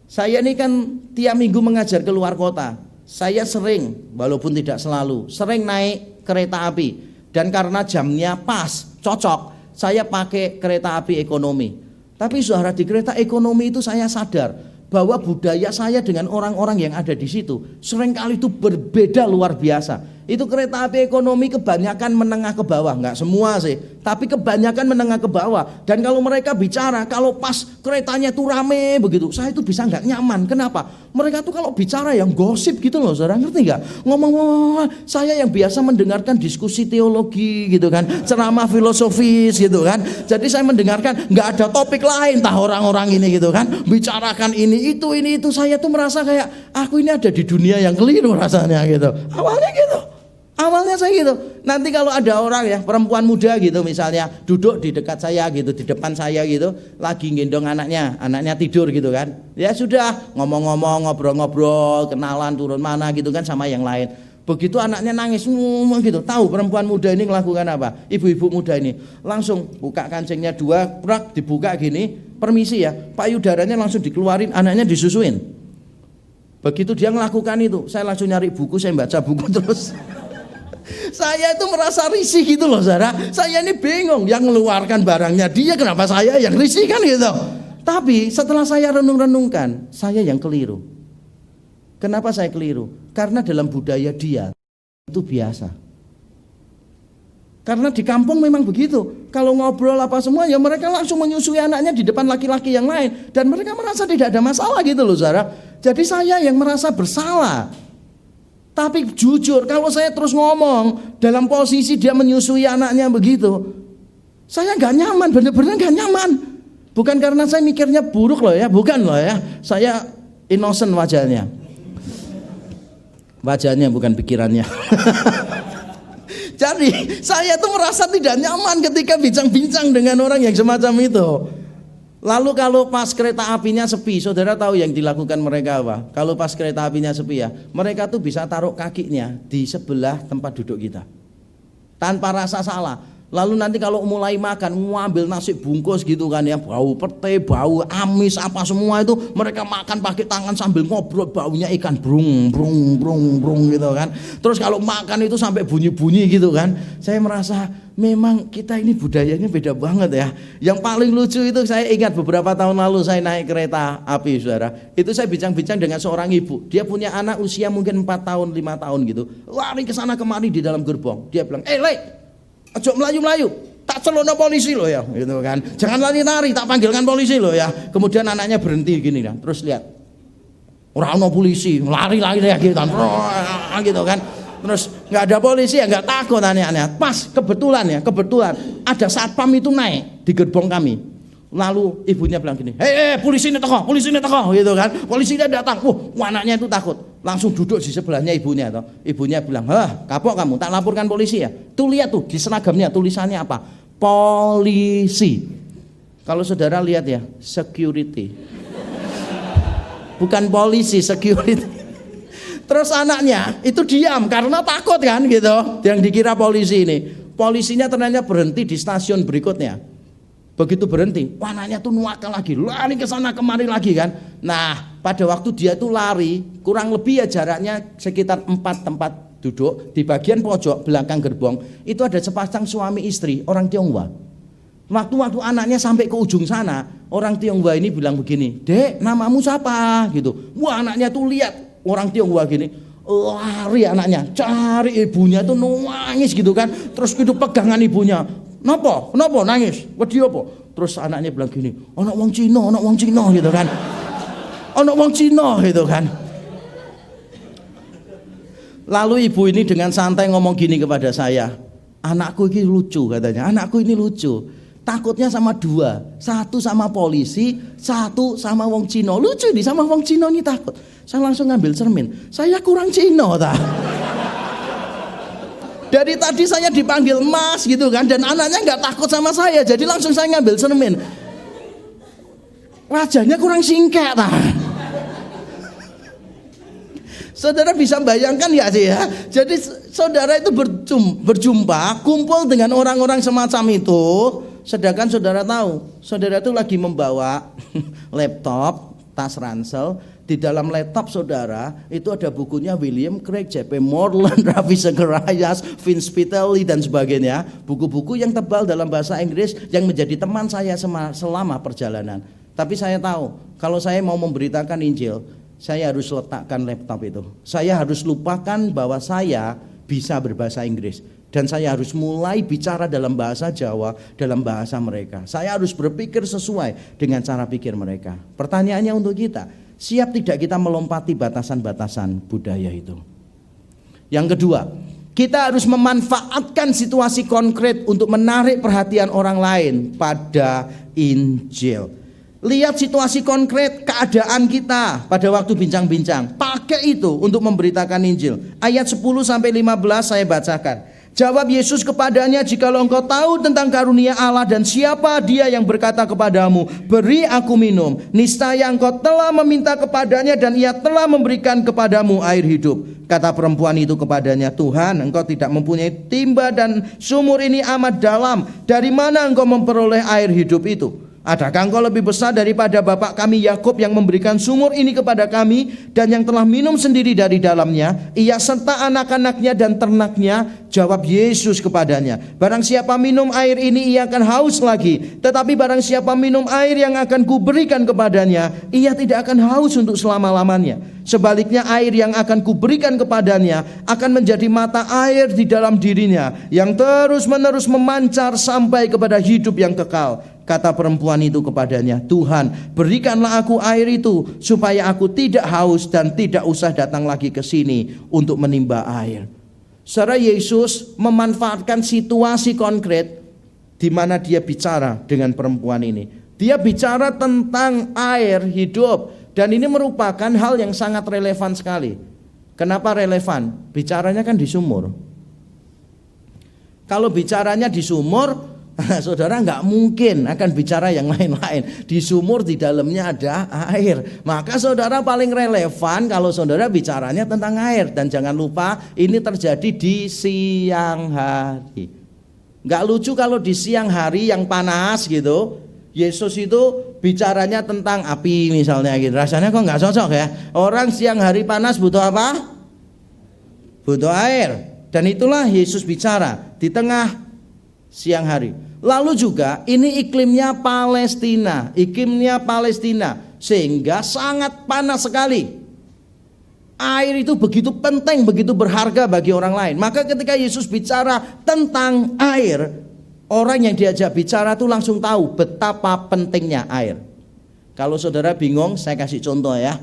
A: Saya ini kan tiap minggu mengajar ke luar kota. Saya sering, walaupun tidak selalu, sering naik kereta api. Dan karena jamnya pas, cocok, saya pakai kereta api ekonomi. Tapi saudara, di kereta ekonomi itu saya sadar bahwa budaya saya dengan orang-orang yang ada di situ seringkali itu berbeda luar biasa. Itu kereta api ekonomi kebanyakan menengah ke bawah, enggak semua sih, tapi kebanyakan menengah ke bawah. Dan kalau mereka bicara, kalau pas keretanya tuh rame begitu, saya itu bisa enggak nyaman. Kenapa? Mereka tuh kalau bicara yang gosip gitu loh, saudara, ngerti enggak? Ngomong-ngomong, saya yang biasa mendengarkan diskusi teologi gitu kan, ceramah filosofis gitu kan. Jadi saya mendengarkan, enggak ada topik lain tah orang-orang ini gitu kan, bicarakan ini itu, saya tuh merasa kayak aku ini ada di dunia yang keliru rasanya gitu. Awalnya gitu. Awalnya saya gitu. Nanti kalau ada orang ya, perempuan muda gitu misalnya, duduk di dekat saya gitu, di depan saya gitu, lagi gendong anaknya tidur gitu kan. Ya sudah, ngomong-ngomong, ngobrol-ngobrol, kenalan turun mana gitu kan sama yang lain. Begitu anaknya nangis ngomong gitu, tahu perempuan muda ini melakukan apa? Ibu-ibu muda ini langsung buka kancingnya 2, prak, dibuka gini, permisi ya, payudaranya langsung dikeluarin, anaknya disusuin. Begitu dia melakukan itu, saya langsung nyari buku, saya baca buku terus. Saya itu merasa risih gitu loh, saudara. Saya ini bingung, yang mengeluarkan barangnya dia, kenapa saya yang risih kan gitu. Tapi setelah saya renung-renungkan, saya yang keliru. Kenapa saya keliru? Karena dalam budaya dia itu biasa. Karena di kampung memang begitu. Kalau ngobrol apa semua ya mereka langsung menyusui anaknya di depan laki-laki yang lain. Dan mereka merasa tidak ada masalah gitu loh, saudara. Jadi saya yang merasa bersalah. Tapi jujur kalau saya terus ngomong dalam posisi dia menyusui anaknya begitu, saya gak nyaman, bener-bener gak nyaman. Bukan karena saya mikirnya buruk loh ya, bukan loh ya. Saya innocent wajahnya. Wajahnya bukan pikirannya. Jadi saya tuh merasa tidak nyaman ketika bincang-bincang dengan orang yang semacam itu. Lalu kalau pas kereta apinya sepi, saudara tahu yang dilakukan mereka apa? Kalau pas kereta apinya sepi ya, mereka tuh bisa taruh kakinya di sebelah tempat duduk kita, tanpa rasa salah. Lalu nanti kalau mulai makan, ngambil nasi bungkus gitu kan ya, bau pete, bau amis, apa semua itu mereka makan pakai tangan sambil ngobrol, baunya ikan brung gitu kan. Terus kalau makan itu sampai bunyi-bunyi gitu kan. Saya merasa memang kita ini budayanya beda banget ya. Yang paling lucu itu saya ingat beberapa tahun lalu saya naik kereta api, saudara. Itu saya bincang-bincang dengan seorang ibu. Dia punya anak usia mungkin 4 tahun, 5 tahun gitu. Lari ke sana kemari di dalam gerbong. Dia bilang, "Lek, aja melayu-melayu, tak celono polisi loh ya," gitu kan. "Jangan lari-lari, tak panggilkan polisi loh ya." Kemudian anaknya berhenti gini kan, terus lihat, orang no polisi, lari-lari gitu kan. Terus nggak ada polisi ya nggak takut aneh-aneh. Pas kebetulan ada satpam itu naik di gerbong kami. Lalu ibunya bilang gini, polisi ini teko gitu kan. Polisinya datang, anaknya itu takut. Langsung duduk di sebelahnya ibunya toh. Ibunya bilang, "Kapok kamu, tak laporkan polisi ya." Tuh lihat tuh di seragamnya tulisannya apa? Polisi. Kalau saudara lihat ya, security. Bukan polisi, security. Terus anaknya itu diam karena takut kan gitu. Yang dikira polisi ini. Polisinya ternyata berhenti di stasiun berikutnya. Begitu berhenti, anaknya tuh nuaka lagi, lari ke sana kemari lagi kan. Nah, pada waktu dia tuh lari, kurang lebih ya jaraknya sekitar 4 tempat duduk di bagian pojok belakang gerbong, itu ada sepasang suami istri orang Tionghoa. Waktu anaknya sampai ke ujung sana, orang Tionghoa ini bilang begini, "Dek, namamu siapa?" gitu. Wah, anaknya tuh lihat orang Tionghoa gini, lari anaknya, cari ibunya tuh nangis gitu kan. Terus itu pegangan ibunya. Kenapa nangis? Wedi apa? Terus anaknya bilang gini, "Anak wong Cina gitu kan. Anak wong Cina gitu kan." Lalu ibu ini dengan santai ngomong gini kepada saya, "Anakku ini lucu," katanya. "Anakku ini lucu. Takutnya sama dua, satu sama polisi, satu sama wong Cina. Lucu nih, sama wong Cina nih takut." Saya langsung ngambil cermin. Saya kurang Cina ta? Dari tadi saya dipanggil Mas gitu kan, dan anaknya nggak takut sama saya. Jadi langsung saya ngambil cermin. Wajahnya kurang singkat ta? Saudara bisa bayangkan ya sih ya. Jadi saudara itu berjumpa, kumpul dengan orang-orang semacam itu. Sedangkan saudara tahu, saudara itu lagi membawa laptop, tas ransel. Di dalam laptop saudara itu ada bukunya William Craig, J.P. Moreland, Ravi Zacharias, Vince Spitali dan sebagainya. Buku-buku yang tebal dalam bahasa Inggris yang menjadi teman saya selama perjalanan. Tapi saya tahu, kalau saya mau memberitakan Injil, saya harus letakkan laptop itu. Saya harus lupakan bahwa saya bisa berbahasa Inggris. Dan saya harus mulai bicara dalam bahasa Jawa, dalam bahasa mereka. Saya harus berpikir sesuai dengan cara pikir mereka. Pertanyaannya untuk kita, siap tidak kita melompati batasan-batasan budaya itu? Yang kedua, kita harus memanfaatkan situasi konkret untuk menarik perhatian orang lain pada Injil. Lihat situasi konkret keadaan kita pada waktu bincang-bincang. Pakai itu untuk memberitakan Injil. Ayat 10-15 saya bacakan. Jawab Yesus kepadanya, "Jikalau engkau tahu tentang karunia Allah dan siapa dia yang berkata kepadamu, 'Beri aku minum,' niscaya engkau telah meminta kepadanya dan ia telah memberikan kepadamu air hidup." Kata perempuan itu kepadanya, "Tuhan, engkau tidak mempunyai timba dan sumur ini amat dalam. Dari mana engkau memperoleh air hidup itu? Adakah engkau lebih besar daripada bapak kami Yakub yang memberikan sumur ini kepada kami dan yang telah minum sendiri dari dalamnya, ia serta anak-anaknya dan ternaknya?" Jawab Yesus kepadanya, "Barang siapa minum air ini ia akan haus lagi. Tetapi barang siapa minum air yang akan kuberikan kepadanya, ia tidak akan haus untuk selama-lamanya. Sebaliknya air yang akan kuberikan kepadanya akan menjadi mata air di dalam dirinya yang terus-menerus memancar sampai kepada hidup yang kekal." Kata perempuan itu kepadanya, "Tuhan, berikanlah aku air itu supaya aku tidak haus dan tidak usah datang lagi ke sini untuk menimba air." Saudara, Yesus memanfaatkan situasi konkret di mana dia bicara dengan perempuan ini. Dia bicara tentang air hidup dan ini merupakan hal yang sangat relevan sekali. Kenapa relevan? Bicaranya kan di sumur. Kalau bicaranya di sumur, saudara nggak mungkin akan bicara yang lain-lain. Di sumur di dalamnya ada air. Maka saudara paling relevan kalau saudara bicaranya tentang air. Dan jangan lupa ini terjadi di siang hari. Nggak lucu kalau di siang hari yang panas gitu, Yesus itu bicaranya tentang api misalnya gitu. Rasanya kok nggak cocok ya. Orang siang hari panas butuh apa? Butuh air. Dan itulah Yesus bicara di tengah siang hari. Lalu juga ini iklimnya Palestina, sehingga sangat panas sekali. Air itu begitu penting, begitu berharga bagi orang lain. Maka ketika Yesus bicara tentang air, orang yang diajak bicara tuh langsung tahu betapa pentingnya air. Kalau saudara bingung, saya kasih contoh ya.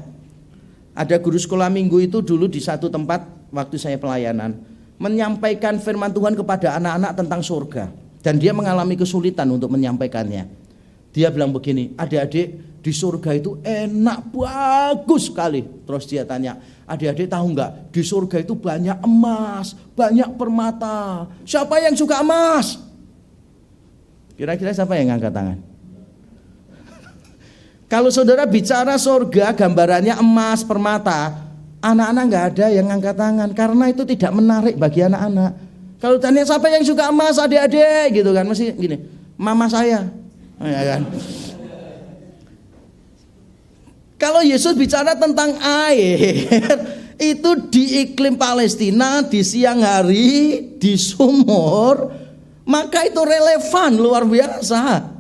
A: Ada guru sekolah minggu itu dulu di satu tempat waktu saya pelayanan, menyampaikan firman Tuhan kepada anak-anak tentang surga. Dan dia mengalami kesulitan untuk menyampaikannya. Dia bilang begini, "Adik-adik, di surga itu enak, bagus sekali." Terus dia tanya, "Adik-adik tahu enggak, di surga itu banyak emas, banyak permata. Siapa yang suka emas?" Kira-kira siapa yang angkat tangan? Kalau saudara bicara surga, gambarannya emas, permata, anak-anak enggak ada yang angkat tangan karena itu tidak menarik bagi anak-anak. Kalau tanya siapa yang suka emas, adik-adik gitu kan, mesti gini, "Mama saya." Ya kan? Kalau Yesus bicara tentang air, Itu di iklim Palestina, di siang hari, di sumur, maka itu relevan luar biasa.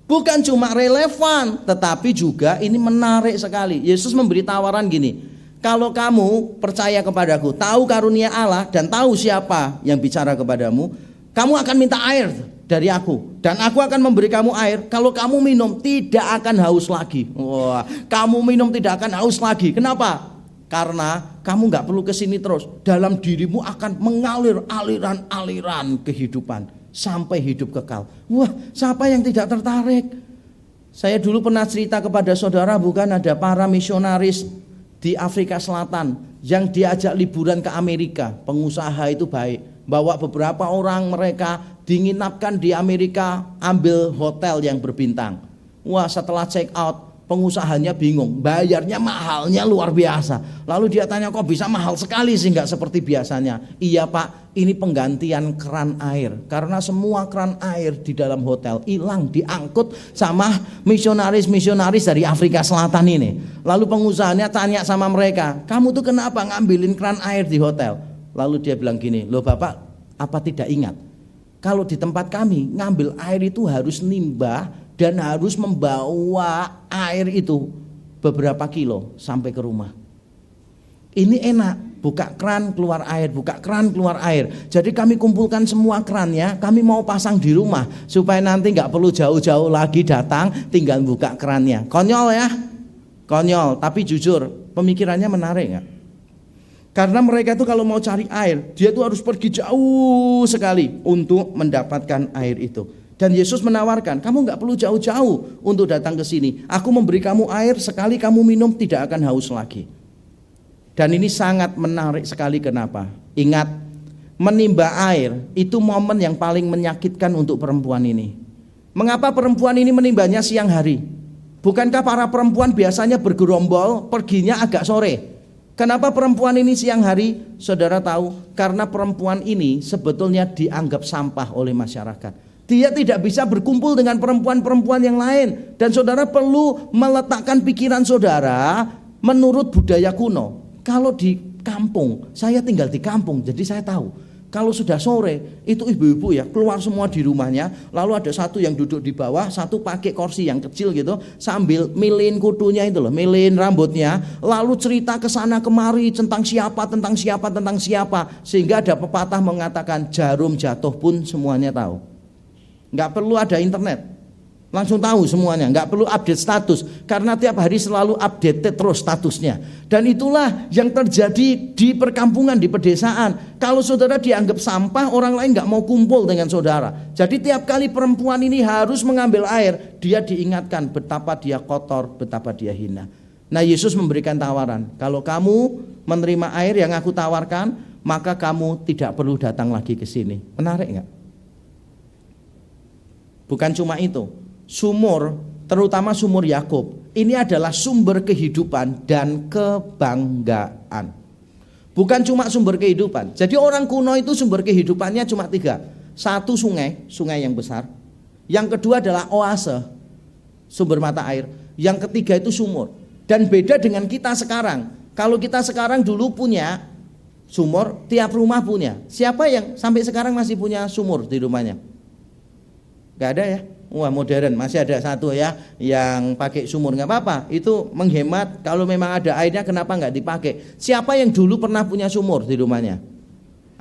A: Bukan cuma relevan, tetapi juga ini menarik sekali. Yesus memberi tawaran gini, kalau kamu percaya kepadaku, tahu karunia Allah dan tahu siapa yang bicara kepadamu, kamu akan minta air dari aku, dan aku akan memberi kamu air. Kalau kamu minum tidak akan haus lagi. Wah, kamu minum tidak akan haus lagi. Kenapa? Karena kamu gak perlu kesini terus. Dalam dirimu akan mengalir aliran-aliran kehidupan sampai hidup kekal. Wah, siapa yang tidak tertarik? Saya dulu pernah cerita kepada saudara, bukan, ada para misionaris di Afrika Selatan yang diajak liburan ke Amerika. Pengusaha itu baik, bawa beberapa orang mereka, diinapkan di Amerika, ambil hotel yang berbintang. Wah, setelah check out, pengusahanya bingung, bayarnya mahalnya luar biasa. Lalu dia tanya, kok bisa mahal sekali sih, nggak seperti biasanya? Iya Pak, ini penggantian keran air, karena semua keran air di dalam hotel hilang, diangkut sama misionaris dari Afrika Selatan ini. Lalu pengusahanya tanya sama mereka, kamu tuh kenapa ngambilin keran air di hotel? Lalu dia bilang gini, loh Bapak, apa tidak ingat kalau di tempat kami ngambil air itu harus nimbah dan harus membawa air itu beberapa kilo sampai ke rumah. Ini enak, buka keran keluar air, buka keran keluar air. Jadi kami kumpulkan semua kerannya, kami mau pasang di rumah supaya nanti nggak perlu jauh-jauh lagi datang, tinggal buka kerannya. Konyol ya, konyol. Tapi jujur, pemikirannya menarik nggak? Karena mereka itu kalau mau cari air, dia tuh harus pergi jauh sekali untuk mendapatkan air itu. Dan Yesus menawarkan, kamu nggak perlu jauh-jauh untuk datang ke sini. Aku memberi kamu air, sekali kamu minum tidak akan haus lagi. Dan ini sangat menarik sekali. Kenapa? Ingat, menimba air itu momen yang paling menyakitkan untuk perempuan ini. Mengapa perempuan ini menimbanya siang hari? Bukankah para perempuan biasanya bergerombol perginya agak sore? Kenapa perempuan ini siang hari? Saudara tahu, karena perempuan ini sebetulnya dianggap sampah oleh masyarakat. Dia tidak bisa berkumpul dengan perempuan-perempuan yang lain. Dan saudara perlu meletakkan pikiran saudara menurut budaya kuno. Kalau di kampung, saya tinggal di kampung, jadi saya tahu. Kalau sudah sore, itu ibu-ibu ya keluar semua di rumahnya. Lalu ada satu yang duduk di bawah, satu pakai kursi yang kecil gitu, sambil milin kutunya itu loh, milin rambutnya. Lalu cerita ke sana kemari tentang siapa, sehingga ada pepatah mengatakan jarum jatuh pun semuanya tahu. Nggak perlu ada internet, langsung tahu semuanya. Nggak perlu update status, karena tiap hari selalu update terus statusnya. Dan itulah yang terjadi di perkampungan, di pedesaan. Kalau saudara dianggap sampah, orang lain nggak mau kumpul dengan saudara. Jadi tiap kali perempuan ini harus mengambil air, dia diingatkan betapa dia kotor, betapa dia hina. Nah, Yesus memberikan tawaran, kalau kamu menerima air yang aku tawarkan, maka kamu tidak perlu datang lagi ke sini. Menarik nggak? Bukan cuma itu, sumur, terutama sumur Yakub, ini adalah sumber kehidupan dan kebanggaan. Bukan cuma sumber kehidupan. Jadi orang kuno itu sumber kehidupannya cuma 3. Satu, sungai yang besar. Yang kedua adalah oase, sumber mata air. Yang ketiga itu sumur. Dan beda dengan kita sekarang. Kalau kita sekarang dulu punya sumur, tiap rumah punya. Siapa yang sampai sekarang masih punya sumur di rumahnya? Gak ada ya? Wah, modern, masih ada satu ya yang pakai sumur. Gak apa-apa, itu menghemat. Kalau memang ada airnya, kenapa gak dipakai? Siapa yang dulu pernah punya sumur di rumahnya?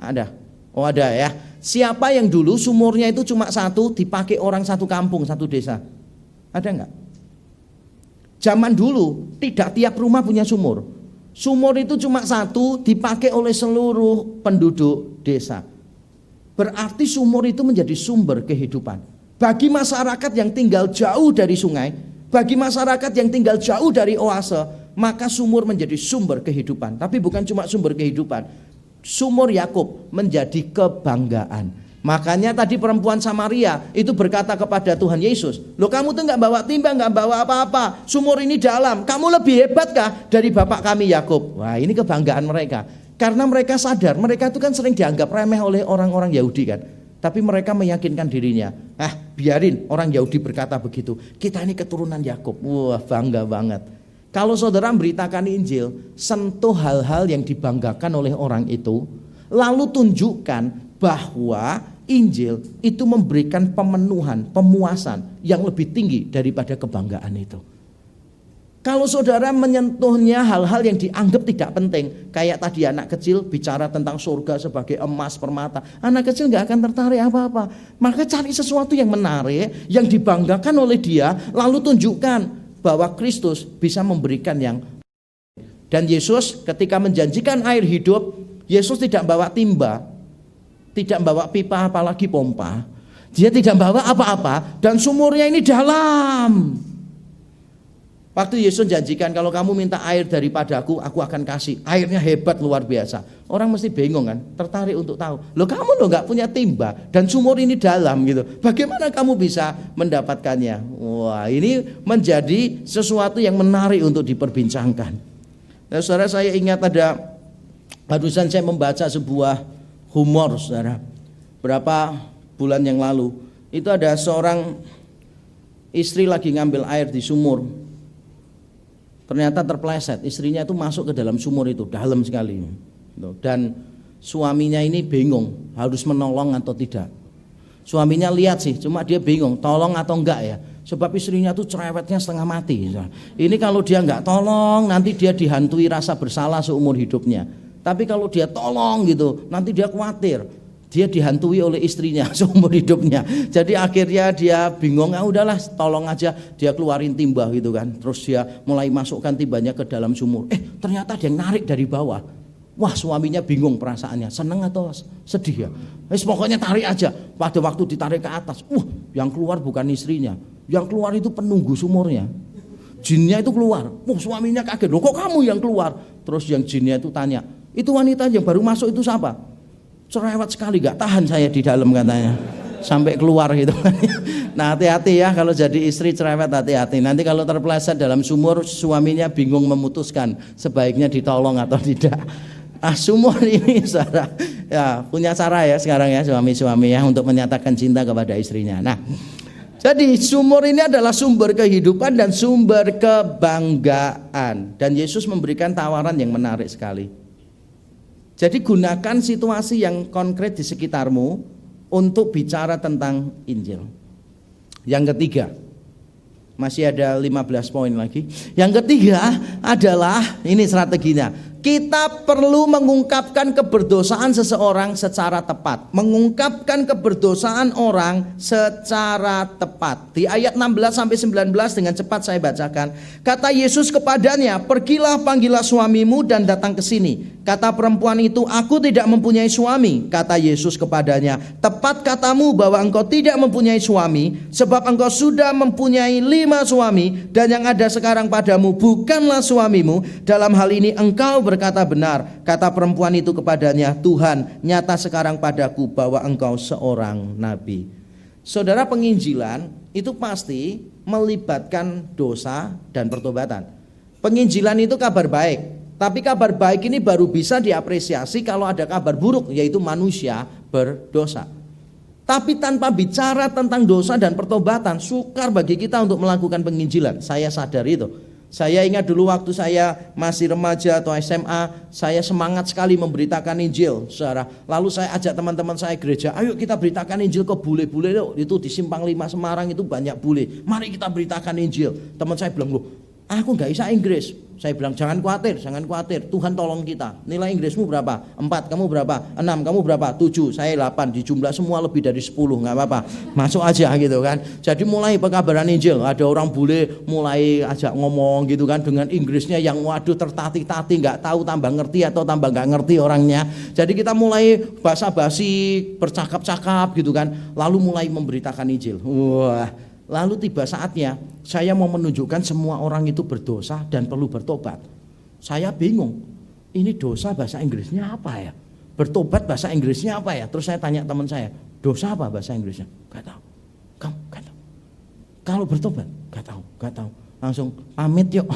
A: Ada? Oh ada ya. Siapa yang dulu sumurnya itu cuma satu, dipakai orang satu kampung, satu desa? Ada gak? Zaman dulu tidak tiap rumah punya sumur. Sumur itu cuma satu, dipakai oleh seluruh penduduk desa. Berarti sumur itu menjadi sumber kehidupan. Bagi masyarakat yang tinggal jauh dari sungai, bagi masyarakat yang tinggal jauh dari oase, maka sumur menjadi sumber kehidupan. Tapi bukan cuma sumber kehidupan, sumur Yakub menjadi kebanggaan. Makanya tadi perempuan Samaria itu berkata kepada Tuhan Yesus, loh kamu tuh gak bawa timba, gak bawa apa-apa, sumur ini dalam, kamu lebih hebatkah dari bapak kami Yakub? Wah, ini kebanggaan mereka. Karena mereka sadar, mereka itu kan sering dianggap remeh oleh orang-orang Yahudi kan. Tapi mereka meyakinkan dirinya, biarin orang Yahudi berkata begitu, kita ini keturunan Yakub. Wah, bangga banget. Kalau saudara memberitakan Injil, sentuh hal-hal yang dibanggakan oleh orang itu, lalu tunjukkan bahwa Injil itu memberikan pemenuhan, pemuasan yang lebih tinggi daripada kebanggaan itu. Kalau saudara menyentuhnya hal-hal yang dianggap tidak penting, kayak tadi anak kecil bicara tentang surga sebagai emas permata, anak kecil gak akan tertarik apa-apa. Maka cari sesuatu yang menarik, yang dibanggakan oleh dia, lalu tunjukkan bahwa Kristus bisa memberikan yang. Dan Yesus ketika menjanjikan air hidup, Yesus tidak bawa timba, tidak bawa pipa apalagi pompa. Dia tidak bawa apa-apa dan sumurnya ini dalam. Waktu Yesus janjikan kalau kamu minta air daripadaku, aku akan kasih. Airnya hebat luar biasa. Orang mesti bingung kan, tertarik untuk tahu. Loh kamu gak punya timba dan sumur ini dalam gitu. Bagaimana kamu bisa mendapatkannya? Wah, ini menjadi sesuatu yang menarik untuk diperbincangkan. Nah, saudara, saya ingat barusan saya membaca sebuah humor, saudara. Berapa bulan yang lalu, itu ada seorang istri lagi ngambil air di sumur. Ternyata terpeleset, istrinya itu masuk ke dalam sumur itu, dalam sekali. Dan suaminya ini bingung, harus menolong atau tidak. Suaminya lihat sih, cuma dia bingung, tolong atau enggak ya. Sebab istrinya tuh cerewetnya setengah mati. Ini kalau dia enggak tolong, nanti dia dihantui rasa bersalah seumur hidupnya. Tapi kalau dia tolong gitu, nanti dia khawatir. Dia dihantui oleh istrinya seumur hidupnya. Jadi akhirnya dia bingung, udahlah tolong aja, dia keluarin timba gitu kan. Terus dia mulai masukkan timbanya ke dalam sumur. Ternyata dia narik dari bawah. Wah, suaminya bingung perasaannya, seneng atau sedih ya. Pokoknya tarik aja. Pada waktu ditarik ke atas, yang keluar bukan istrinya, yang keluar itu penunggu sumurnya. Jinnya itu keluar. Suaminya kaget, loh kok kamu yang keluar? Terus yang jinnya itu tanya, itu wanita yang baru masuk itu siapa? Cerewet sekali, gak tahan saya di dalam katanya, sampai keluar gitu. Nah, hati-hati ya kalau jadi istri cerewet, hati-hati. Nanti kalau terpeleset dalam sumur, suaminya bingung memutuskan sebaiknya ditolong atau tidak. Sumur ini saudara, ya punya cara ya sekarang ya suami-suami ya untuk menyatakan cinta kepada istrinya. Nah, jadi sumur ini adalah sumber kehidupan dan sumber kebanggaan. Dan Yesus memberikan tawaran yang menarik sekali. Jadi gunakan situasi yang konkret di sekitarmu untuk bicara tentang Injil. Yang ketiga, masih ada 15 poin lagi. Yang ketiga adalah, ini strateginya, kita perlu mengungkapkan keberdosaan seseorang secara tepat. Mengungkapkan keberdosaan orang secara tepat. Di ayat 16-19 dengan cepat saya bacakan. Kata Yesus kepadanya, pergilah panggillah suamimu dan datang ke sini. Kata perempuan itu, aku tidak mempunyai suami. Kata Yesus kepadanya, tepat katamu bahwa engkau tidak mempunyai suami, sebab engkau sudah mempunyai 5 suami, dan yang ada sekarang padamu bukanlah suamimu. Dalam hal ini engkau berkata benar. Kata perempuan itu kepadanya, Tuhan, nyata sekarang padaku bahwa engkau seorang nabi. Saudara, penginjilan itu pasti melibatkan dosa dan pertobatan. Penginjilan itu kabar baik. Tapi kabar baik ini baru bisa diapresiasi kalau ada kabar buruk, yaitu manusia berdosa. Tapi tanpa bicara tentang dosa dan pertobatan, sukar bagi kita untuk melakukan penginjilan. Saya sadar itu. Saya ingat dulu waktu saya masih remaja atau SMA, saya semangat sekali memberitakan Injil, saudara. Lalu saya ajak teman-teman saya gereja, ayo kita beritakan Injil ke bule-bule. Itu di Simpang 5 Semarang itu banyak bule. Mari kita beritakan Injil. Teman saya bilang, loh, aku gak bisa Inggris. Saya bilang jangan khawatir, Tuhan tolong kita. Nilai Inggrismu berapa? 4, kamu berapa? 6, kamu berapa? 7, saya 8. Di jumlah semua lebih dari 10, gak apa-apa. Masuk aja gitu kan. Jadi mulai pekabaran Injil. Ada orang bule mulai ajak ngomong gitu kan dengan Inggrisnya yang waduh tertatih-tatih, gak tahu tambah ngerti atau tambah gak ngerti orangnya. Jadi kita mulai basa-basi, bercakap-cakap gitu kan. Lalu mulai memberitakan Injil. Wah. Lalu tiba saatnya saya mau menunjukkan semua orang itu berdosa dan perlu bertobat. Saya bingung, ini dosa bahasa Inggrisnya apa ya? Bertobat bahasa Inggrisnya apa ya? Terus saya tanya teman saya, dosa apa bahasa Inggrisnya? Gak tahu. Kamu gak tahu. Kalau bertobat, gak tahu. Langsung pamit yuk.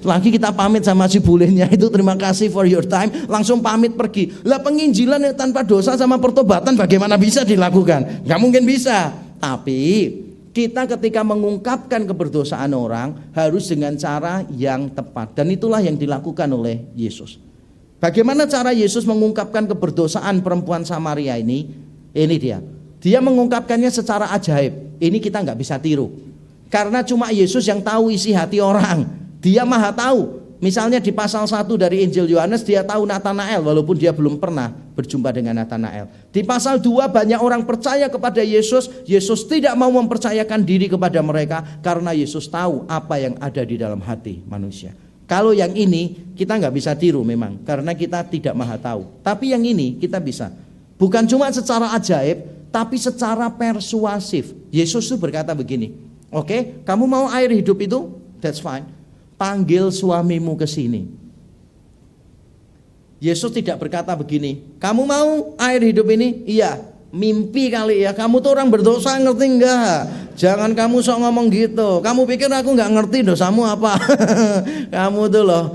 A: Lagi kita pamit sama si bulenya itu, terima kasih for your time. Langsung pamit pergi. Lah penginjilan tanpa dosa sama pertobatan bagaimana bisa dilakukan? Gak mungkin bisa. Tapi Kita ketika mengungkapkan keberdosaan orang harus dengan cara yang tepat. Dan itulah yang dilakukan oleh Yesus. Bagaimana cara Yesus mengungkapkan keberdosaan perempuan Samaria ini? Ini dia. Dia mengungkapkannya secara ajaib. Ini kita nggak bisa tiru. Karena cuma Yesus yang tahu isi hati orang. Dia maha tahu. Misalnya di pasal 1 dari Injil Yohanes, dia tahu Natanael walaupun dia belum pernah berjumpa dengan Natanael. Di pasal 2 banyak orang percaya kepada Yesus. Yesus tidak mau mempercayakan diri kepada mereka karena Yesus tahu apa yang ada di dalam hati manusia. Kalau yang ini kita nggak bisa tiru memang, karena kita tidak maha tahu. Tapi yang ini kita bisa. Bukan cuma secara ajaib, tapi secara persuasif. Yesus itu berkata begini, oke, kamu mau air hidup itu? That's fine. Panggil suamimu ke sini. Yesus tidak berkata begini, kamu mau air hidup ini? Iya, mimpi kali ya, kamu tuh orang berdosa, ngerti enggak? Jangan kamu sok ngomong gitu. Kamu pikir aku enggak ngerti dosamu apa? Kamu tuh loh,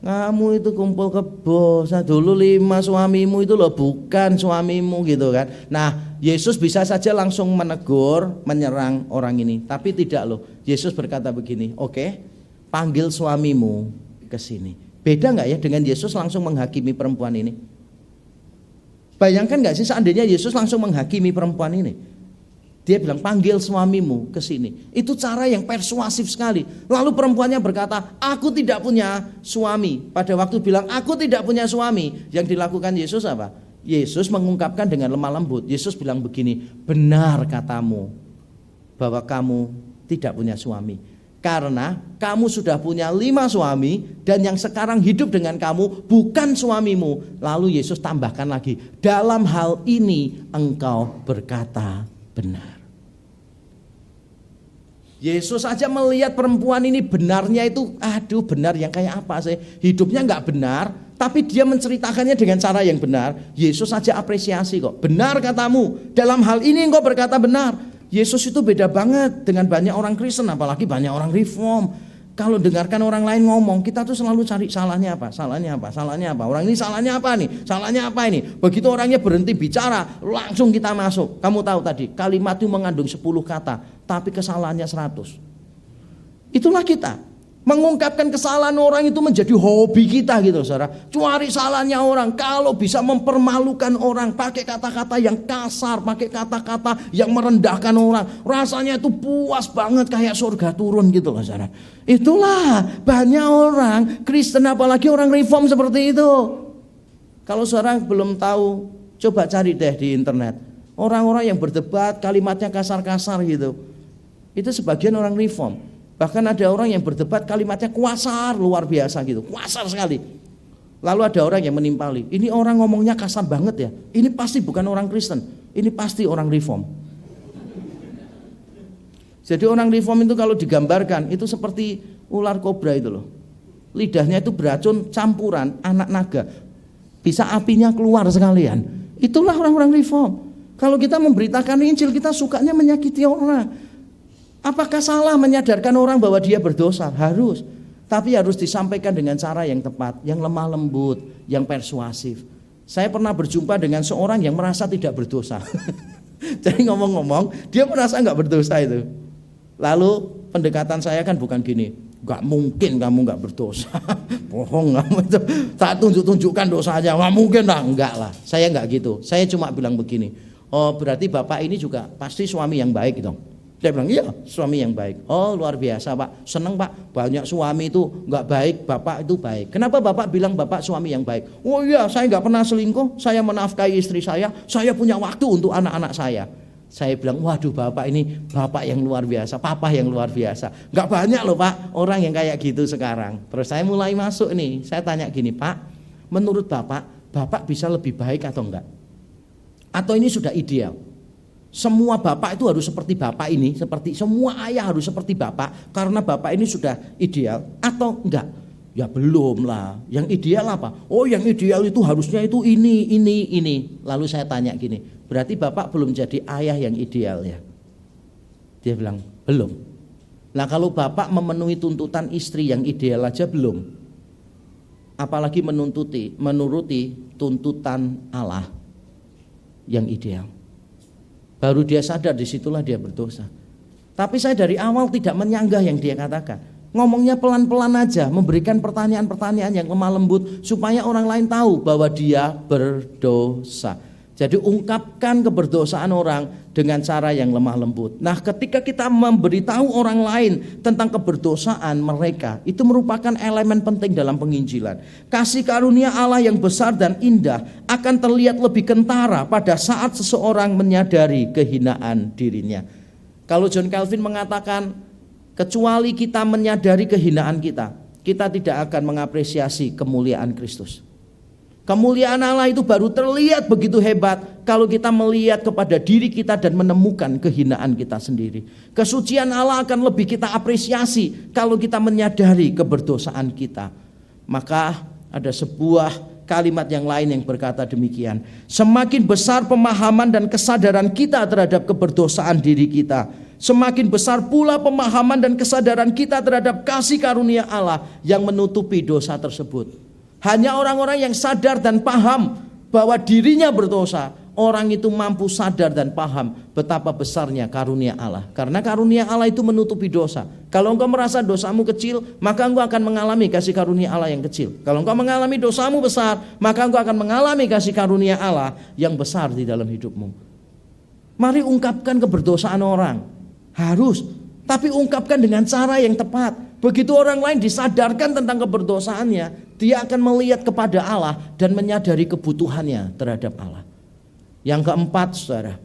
A: kamu itu kumpul kebo, dulu 5 suamimu itu loh, bukan suamimu gitu kan. Nah, Yesus bisa saja langsung menegur, menyerang orang ini, tapi tidak loh. Yesus berkata begini, oke, panggil suamimu ke sini. Beda nggak ya dengan Yesus langsung menghakimi perempuan ini? Bayangkan nggak sih seandainya Yesus langsung menghakimi perempuan ini? Dia bilang panggil suamimu ke sini. Itu cara yang persuasif sekali. Lalu perempuannya berkata, aku tidak punya suami. Pada waktu bilang aku tidak punya suami, yang dilakukan Yesus apa? Yesus mengungkapkan dengan lemah lembut. Yesus bilang begini, benar katamu bahwa kamu tidak punya suami. Karena kamu sudah punya 5 suami dan yang sekarang hidup dengan kamu bukan suamimu. Lalu Yesus tambahkan lagi, dalam hal ini engkau berkata benar. Yesus aja melihat perempuan ini benarnya itu, aduh benar yang kayak apa sih? Hidupnya gak benar, tapi dia menceritakannya dengan cara yang benar. Yesus aja apresiasi kok, benar katamu, dalam hal ini engkau berkata benar. Yesus itu beda banget dengan banyak orang Kristen, apalagi banyak orang reform. Kalau dengarkan orang lain ngomong, kita tuh selalu cari salahnya apa, salahnya apa, salahnya apa. Orang ini salahnya apa nih, salahnya apa ini. Begitu orangnya berhenti bicara, langsung kita masuk. Kamu tahu tadi, kalimat itu mengandung 10 kata, tapi kesalahannya 100. Itulah kita. Mengungkapkan kesalahan orang itu menjadi hobi kita gitu saudara. Cari salahnya orang. Kalau bisa mempermalukan orang, pakai kata-kata yang kasar, pakai kata-kata yang merendahkan orang, rasanya itu puas banget, kayak surga turun gitu loh saudara. Itulah banyak orang Kristen, apalagi orang reform seperti itu. Kalau saudara belum tahu, coba cari deh di internet. Orang-orang yang berdebat kalimatnya kasar-kasar gitu, itu sebagian orang reform. Bahkan ada orang yang berdebat kalimatnya kuasar luar biasa gitu, kuasar sekali. Lalu ada orang yang menimpali, ini orang ngomongnya kasar banget ya, ini pasti bukan orang Kristen, ini pasti orang reform. Jadi orang reform itu kalau digambarkan itu seperti ular kobra itu loh. Lidahnya itu beracun campuran anak naga, bisa apinya keluar sekalian. Itulah orang-orang reform. Kalau kita memberitakan Injil, kita sukanya menyakiti orang. Apakah salah menyadarkan orang bahwa dia berdosa? Harus. Tapi harus disampaikan dengan cara yang tepat, yang lemah lembut, yang persuasif. Saya pernah berjumpa dengan seorang yang merasa tidak berdosa. Jadi ngomong-ngomong, dia merasa nggak berdosa itu. Lalu pendekatan saya kan bukan gini, nggak mungkin kamu nggak berdosa, bohong kamu itu. Tak tunjukkan dosanya, nggak mungkin lah, enggak lah. Saya nggak gitu. Saya cuma bilang begini, oh berarti bapak ini juga pasti suami yang baik dong. Dia bilang, iya suami yang baik. Oh luar biasa pak, seneng pak, banyak suami itu gak baik, bapak itu baik. Kenapa bapak bilang bapak suami yang baik? Oh iya, saya gak pernah selingkuh, saya menafkahi istri saya punya waktu untuk anak-anak saya. Saya bilang, waduh bapak ini bapak yang luar biasa, papa yang luar biasa. Gak banyak loh pak orang yang kayak gitu sekarang. Terus saya mulai masuk nih, saya tanya gini, pak, menurut bapak bisa lebih baik atau enggak? Atau ini sudah ideal? Semua bapak itu harus seperti bapak ini, seperti semua ayah harus seperti bapak karena bapak ini sudah ideal atau enggak? Ya belum lah. Yang ideal apa? Oh yang ideal itu harusnya itu ini. Lalu saya tanya gini, berarti bapak belum jadi ayah yang ideal ya? Dia bilang belum. Nah kalau bapak memenuhi tuntutan istri yang ideal aja belum, apalagi menuruti tuntutan Allah yang ideal. Baru dia sadar, disitulah dia berdosa. Tapi saya dari awal tidak menyanggah yang dia katakan. Ngomongnya pelan-pelan aja, memberikan pertanyaan-pertanyaan yang lemah lembut supaya orang lain tahu bahwa dia berdosa. Jadi ungkapkan keberdosaan orang dengan cara yang lemah lembut. Nah, ketika kita memberitahu orang lain tentang keberdosaan mereka, itu merupakan elemen penting dalam penginjilan. Kasih karunia Allah yang besar dan indah akan terlihat lebih kentara pada saat seseorang menyadari kehinaan dirinya. Kalau John Calvin mengatakan, kecuali kita menyadari kehinaan kita, kita tidak akan mengapresiasi kemuliaan Kristus. Kemuliaan Allah itu baru terlihat begitu hebat kalau kita melihat kepada diri kita dan menemukan kehinaan kita sendiri. Kesucian Allah akan lebih kita apresiasi kalau kita menyadari keberdosaan kita. Maka ada sebuah kalimat yang lain yang berkata demikian. Semakin besar pemahaman dan kesadaran kita terhadap keberdosaan diri kita, semakin besar pula pemahaman dan kesadaran kita terhadap kasih karunia Allah yang menutupi dosa tersebut. Hanya orang-orang yang sadar dan paham bahwa dirinya berdosa, orang itu mampu sadar dan paham betapa besarnya karunia Allah. Karena karunia Allah itu menutupi dosa. Kalau engkau merasa dosamu kecil, maka engkau akan mengalami kasih karunia Allah yang kecil. Kalau engkau mengalami dosamu besar, maka engkau akan mengalami kasih karunia Allah yang besar di dalam hidupmu. Mari ungkapkan keberdosaan orang. Harus, tapi ungkapkan dengan cara yang tepat. Begitu orang lain disadarkan tentang keberdosaannya, dia akan melihat kepada Allah dan menyadari kebutuhannya terhadap Allah. Yang keempat, saudara,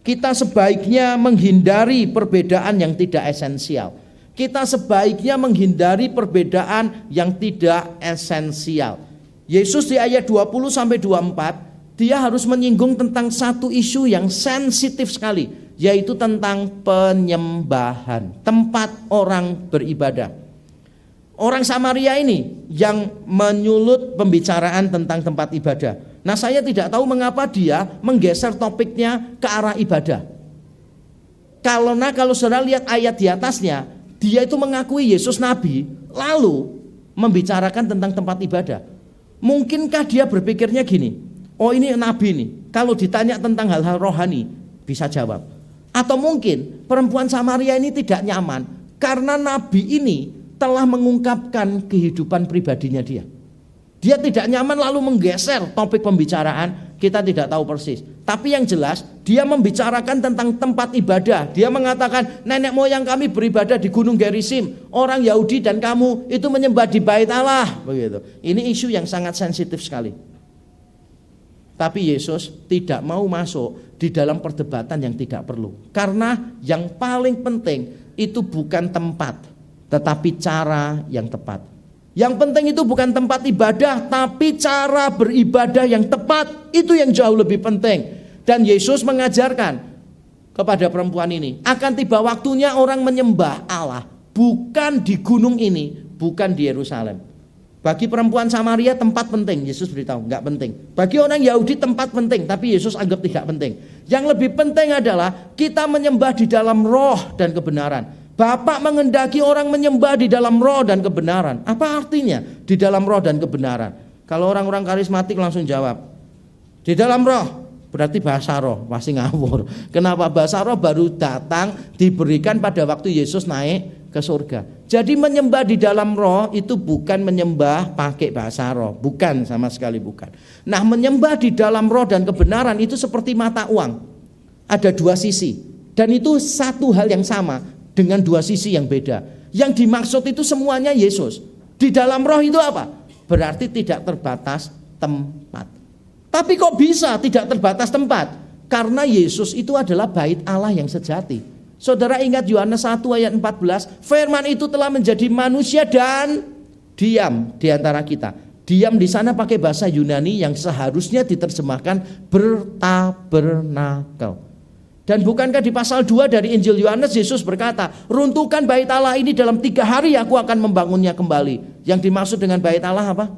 A: kita sebaiknya menghindari perbedaan yang tidak esensial. Kita sebaiknya menghindari perbedaan yang tidak esensial. Yesus di ayat 20-24, dia harus menyinggung tentang satu isu yang sensitif sekali, yaitu tentang penyembahan, tempat orang beribadah. Orang Samaria ini yang menyulut pembicaraan tentang tempat ibadah. Nah, saya tidak tahu mengapa dia menggeser topiknya ke arah ibadah. Kalau saudara lihat ayat di atasnya, dia itu mengakui Yesus Nabi, lalu membicarakan tentang tempat ibadah. Mungkinkah dia berpikirnya gini, oh ini Nabi nih, kalau ditanya tentang hal-hal rohani bisa jawab. Atau mungkin perempuan Samaria ini tidak nyaman karena Nabi ini telah mengungkapkan kehidupan pribadinya dia. Dia tidak nyaman lalu menggeser topik pembicaraan, kita tidak tahu persis. Tapi yang jelas dia membicarakan tentang tempat ibadah. Dia mengatakan nenek moyang kami beribadah di Gunung Gerizim, orang Yahudi dan kamu itu menyembah di bait Allah. Begitu. Ini isu yang sangat sensitif sekali. Tapi Yesus tidak mau masuk di dalam perdebatan yang tidak perlu. Karena yang paling penting itu bukan tempat, tetapi cara yang tepat. Yang penting itu bukan tempat ibadah, tapi cara beribadah yang tepat. Itu yang jauh lebih penting. Dan Yesus mengajarkan kepada perempuan ini, akan tiba waktunya orang menyembah Allah, bukan di gunung ini, bukan di Yerusalem. Bagi perempuan Samaria tempat penting, Yesus beritahu enggak penting. Bagi orang Yahudi tempat penting, tapi Yesus anggap tidak penting. Yang lebih penting adalah kita menyembah di dalam roh dan kebenaran. Bapak mengendaki orang menyembah di dalam roh dan kebenaran. Apa artinya di dalam roh dan kebenaran? Kalau orang-orang karismatik langsung jawab, di dalam roh, berarti bahasa roh, pasti ngawur. Kenapa bahasa roh baru datang diberikan pada waktu Yesus naik ke surga. Jadi menyembah di dalam roh itu bukan menyembah pakai bahasa roh, bukan, sama sekali bukan. Nah, menyembah di dalam roh dan kebenaran itu seperti mata uang, ada dua sisi, dan itu satu hal yang sama dengan dua sisi yang beda. Yang dimaksud itu semuanya Yesus. Di dalam roh itu apa? Berarti tidak terbatas tempat. Tapi kok bisa tidak terbatas tempat? Karena Yesus itu adalah bait Allah yang sejati. Saudara ingat Yohanes 1 ayat 14, firman itu telah menjadi manusia dan diam di antara kita. Diam di sana pakai bahasa Yunani yang seharusnya diterjemahkan bertabernakel. Dan bukankah di pasal 2 dari Injil Yohanes Yesus berkata, runtuhkan bait Allah ini dalam 3 hari aku akan membangunnya kembali. Yang dimaksud dengan bait Allah apa?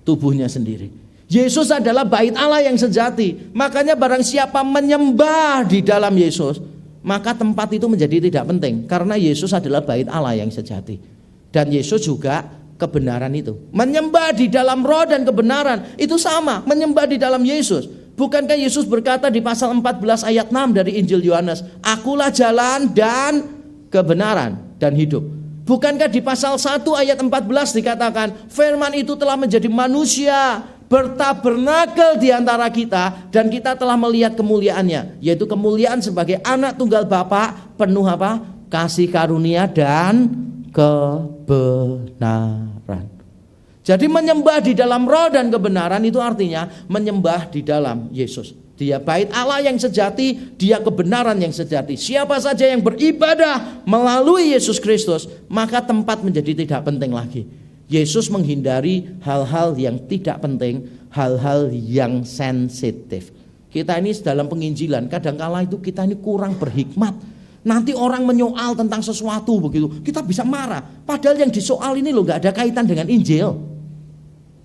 A: Tubuhnya sendiri. Yesus adalah bait Allah yang sejati. Makanya barang siapa menyembah di dalam Yesus, maka tempat itu menjadi tidak penting. Karena Yesus adalah bait Allah yang sejati. Dan Yesus juga kebenaran itu. Menyembah di dalam roh dan kebenaran itu sama. Menyembah di dalam Yesus. Bukankah Yesus berkata di pasal 14 ayat 6 dari Injil Yohanes, "Akulah jalan dan kebenaran dan hidup." Bukankah di pasal 1 ayat 14 dikatakan, "Firman itu telah menjadi manusia, bertabernakel di antara kita, dan kita telah melihat kemuliaannya," yaitu kemuliaan sebagai anak tunggal Bapa, penuh apa? Kasih karunia dan kebenaran. Jadi menyembah di dalam roh dan kebenaran itu artinya menyembah di dalam Yesus. Dia bait Allah yang sejati, dia kebenaran yang sejati. Siapa saja yang beribadah melalui Yesus Kristus, maka tempat menjadi tidak penting lagi. Yesus menghindari hal-hal yang tidak penting, hal-hal yang sensitif. Kita ini dalam penginjilan, kadangkala itu kita ini kurang berhikmat. Nanti orang menyoal tentang sesuatu begitu, kita bisa marah. Padahal yang disoal ini loh gak ada kaitan dengan Injil.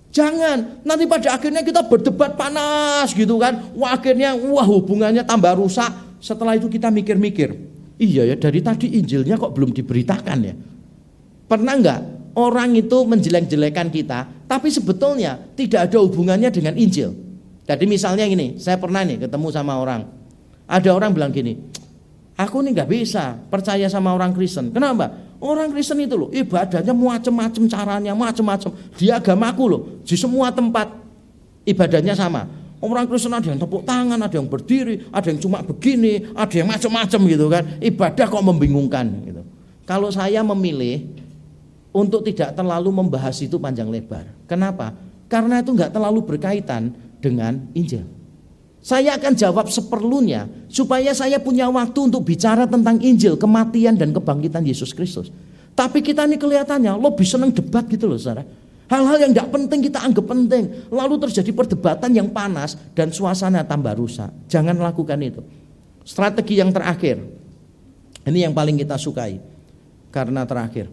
A: Jangan, nanti pada akhirnya kita berdebat panas gitu kan. Akhirnya hubungannya tambah rusak. Setelah itu kita mikir-mikir, iya ya dari tadi Injilnya kok belum diberitakan ya. Pernah enggak orang itu menjelek-jelekan kita, tapi sebetulnya tidak ada hubungannya dengan Injil. Jadi misalnya gini, saya pernah nih ketemu sama orang. Ada orang bilang gini, "Aku nih gak bisa percaya sama orang Kristen." Kenapa? Orang Kristen itu loh ibadahnya macam-macam caranya, macam-macam. Di agamaku loh, di semua tempat ibadahnya sama. Orang Kristen ada yang tepuk tangan, ada yang berdiri, ada yang cuma begini, ada yang macam-macam gitu kan. Ibadah kok membingungkan gitu. Kalau saya memilih untuk tidak terlalu membahas itu panjang lebar. Kenapa? Karena itu nggak terlalu berkaitan dengan Injil. Saya akan jawab seperlunya supaya saya punya waktu untuk bicara tentang Injil, kematian dan kebangkitan Yesus Kristus. Tapi kita ini kelihatannya lebih senang debat gitu loh saudara. Hal-hal yang tidak penting kita anggap penting. Lalu terjadi perdebatan yang panas dan suasana tambah rusak. Jangan lakukan itu. Strategi yang terakhir. Ini yang paling kita sukai. Karena terakhir.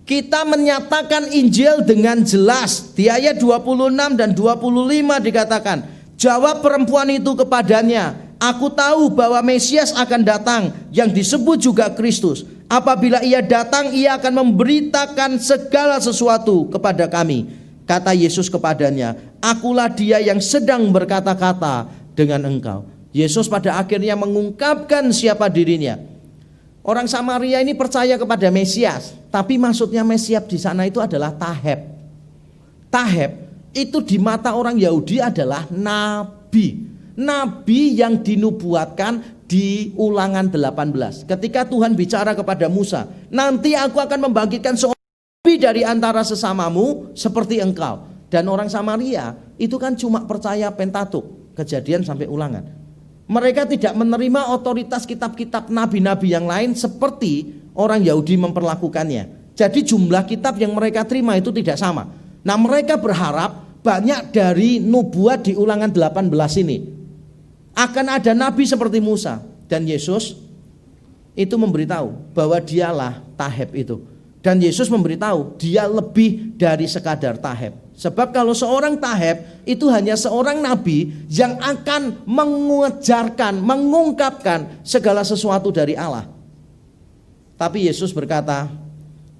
A: Kita menyatakan Injil dengan jelas. Di ayat 26 dan 25 dikatakan, jawab perempuan itu kepadanya, "Aku tahu bahwa Mesias akan datang, yang disebut juga Kristus. Apabila ia datang, ia akan memberitakan segala sesuatu kepada kami." Kata Yesus kepadanya, "Akulah dia yang sedang berkata-kata dengan engkau." Yesus pada akhirnya mengungkapkan siapa dirinya. Orang Samaria ini percaya kepada Mesias, tapi maksudnya Mesias di sana itu adalah Taheb. Taheb itu di mata orang Yahudi adalah nabi. Nabi yang dinubuatkan di Ulangan 18. Ketika Tuhan bicara kepada Musa, "Nanti aku akan membangkitkan seorang nabi dari antara sesamamu seperti engkau." Dan orang Samaria itu kan cuma percaya Pentatuk, Kejadian sampai Ulangan. Mereka tidak menerima otoritas kitab-kitab nabi-nabi yang lain seperti orang Yahudi memperlakukannya. Jadi jumlah kitab yang mereka terima itu tidak sama. Nah, mereka berharap banyak dari nubuat di Ulangan 18 ini akan ada nabi seperti Musa. Dan Yesus itu memberitahu bahwa dialah Taheb itu. Dan Yesus memberitahu dia lebih dari sekadar Taheb. Sebab kalau seorang Taheb itu hanya seorang nabi yang akan mengajarkan, mengungkapkan segala sesuatu dari Allah. Tapi Yesus berkata,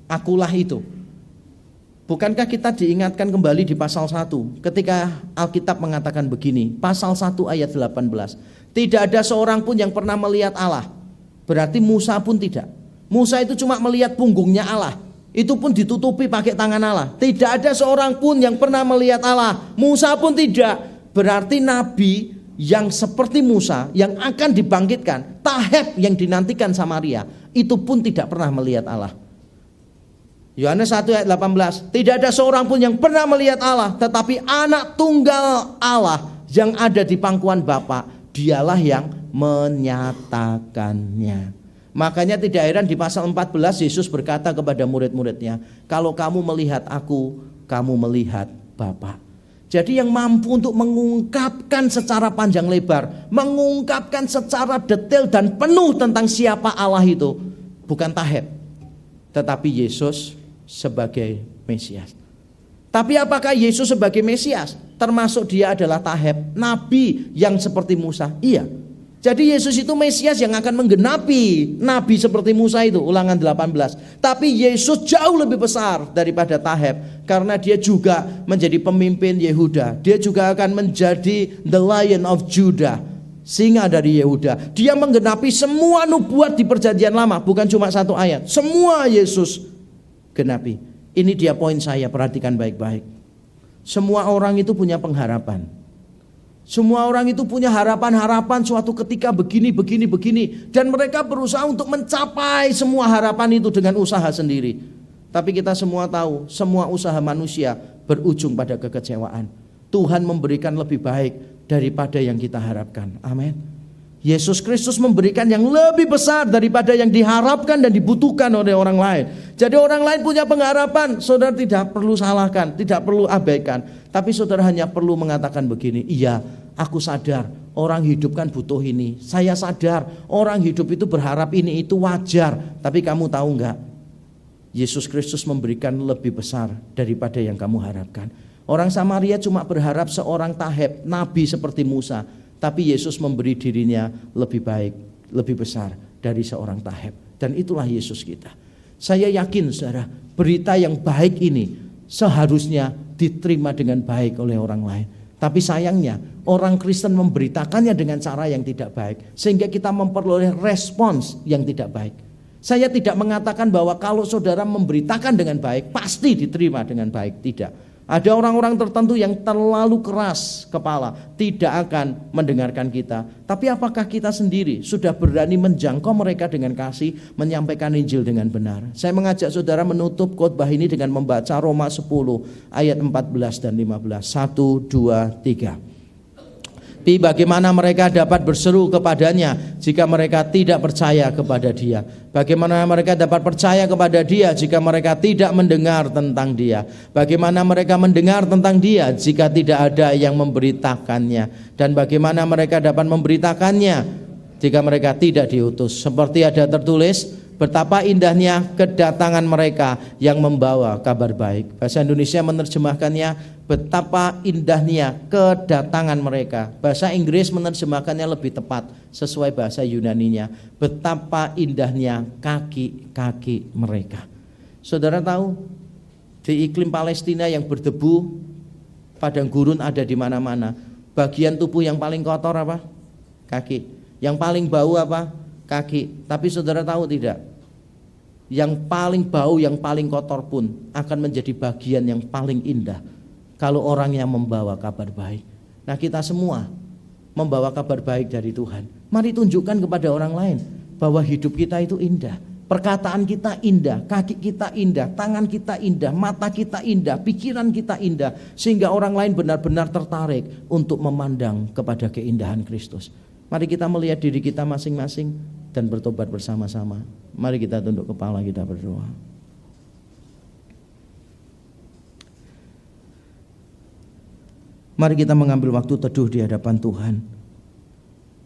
A: "Akulah itu." Bukankah kita diingatkan kembali di pasal 1 ketika Alkitab mengatakan begini, pasal 1 ayat 18. Tidak ada seorang pun yang pernah melihat Allah. Berarti Musa pun tidak. Musa itu cuma melihat punggungnya Allah. Itu pun ditutupi pakai tangan Allah. Tidak ada seorang pun yang pernah melihat Allah. Musa pun tidak. Berarti nabi yang seperti Musa yang akan dibangkitkan, Taheb yang dinantikan Samaria, itu pun tidak pernah melihat Allah. Yohanes 1 ayat 18. Tidak ada seorang pun yang pernah melihat Allah, tetapi anak tunggal Allah yang ada di pangkuan Bapa, dialah yang menyatakannya. Makanya tidak heran di pasal 14 Yesus berkata kepada murid-muridnya, "Kalau kamu melihat aku, kamu melihat Bapa." Jadi yang mampu untuk mengungkapkan secara panjang lebar, mengungkapkan secara detail dan penuh tentang siapa Allah itu, bukan Taheb, tetapi Yesus sebagai Mesias. Tapi apakah Yesus sebagai Mesias? Termasuk dia adalah Taheb, nabi yang seperti Musa? Iya. Jadi Yesus itu Mesias yang akan menggenapi nabi seperti Musa itu, Ulangan 18. Tapi Yesus jauh lebih besar daripada Taheb, karena dia juga menjadi pemimpin Yehuda. Dia juga akan menjadi the Lion of Judah, singa dari Yehuda. Dia menggenapi semua nubuat di perjanjian lama, bukan cuma satu ayat. Semua Yesus genapi. Ini dia poin saya, perhatikan baik-baik. Semua orang itu punya pengharapan. Semua orang itu punya harapan-harapan suatu ketika begini. Dan mereka berusaha untuk mencapai semua harapan itu dengan usaha sendiri. Tapi kita semua tahu, semua usaha manusia berujung pada kekecewaan. Tuhan memberikan lebih baik daripada yang kita harapkan. Amin. Yesus Kristus memberikan yang lebih besar daripada yang diharapkan dan dibutuhkan oleh orang lain. Jadi orang lain punya pengharapan, saudara tidak perlu salahkan, tidak perlu abaikan. Tapi saudara hanya perlu mengatakan begini, iya, aku sadar orang hidup kan butuh ini. Saya sadar orang hidup itu berharap ini, itu wajar. Tapi kamu tahu enggak, Yesus Kristus memberikan lebih besar daripada yang kamu harapkan. Orang Samaria cuma berharap seorang Taheb, nabi seperti Musa. Tapi Yesus memberi dirinya lebih baik, lebih besar dari seorang Taheb. Dan itulah Yesus kita. Saya yakin saudara, berita yang baik ini seharusnya diterima dengan baik oleh orang lain. Tapi sayangnya orang Kristen memberitakannya dengan cara yang tidak baik, sehingga kita memperoleh respons yang tidak baik. Saya tidak mengatakan bahwa kalau saudara memberitakan dengan baik pasti diterima dengan baik, tidak. Ada orang-orang tertentu yang terlalu keras kepala, tidak akan mendengarkan kita. Tapi apakah kita sendiri sudah berani menjangkau mereka dengan kasih, menyampaikan Injil dengan benar? Saya mengajak saudara menutup khotbah ini dengan membaca Roma 10 ayat 14 dan 15. 1, 2, 3. Tapi bagaimana mereka dapat berseru kepadanya jika mereka tidak percaya kepada dia? Bagaimana mereka dapat percaya kepada dia jika mereka tidak mendengar tentang dia? Bagaimana mereka mendengar tentang dia jika tidak ada yang memberitakannya? Dan bagaimana mereka dapat memberitakannya jika mereka tidak diutus? Seperti ada tertulis, betapa indahnya kedatangan mereka yang membawa kabar baik. Bahasa Indonesia menerjemahkannya, betapa indahnya kedatangan mereka. Bahasa Inggris menerjemahkannya lebih tepat sesuai bahasa Yunaninya, betapa indahnya kaki-kaki mereka. Saudara tahu, di iklim Palestina yang berdebu, padang gurun ada di mana-mana. Bagian tubuh yang paling kotor apa? Kaki. Yang paling bau apa? Kaki. Tapi saudara tahu tidak? Yang paling bau, yang paling kotor pun akan menjadi bagian yang paling indah kalau orang yang membawa kabar baik. Nah, kita semua membawa kabar baik dari Tuhan. Mari tunjukkan kepada orang lain bahwa hidup kita itu indah. Perkataan kita indah, kaki kita indah, tangan kita indah, mata kita indah, pikiran kita indah. Sehingga orang lain benar-benar tertarik untuk memandang kepada keindahan Kristus. Mari kita melihat diri kita masing-masing dan bertobat bersama-sama. Mari kita tunduk kepala, kita berdoa. Mari kita mengambil waktu teduh di hadapan Tuhan.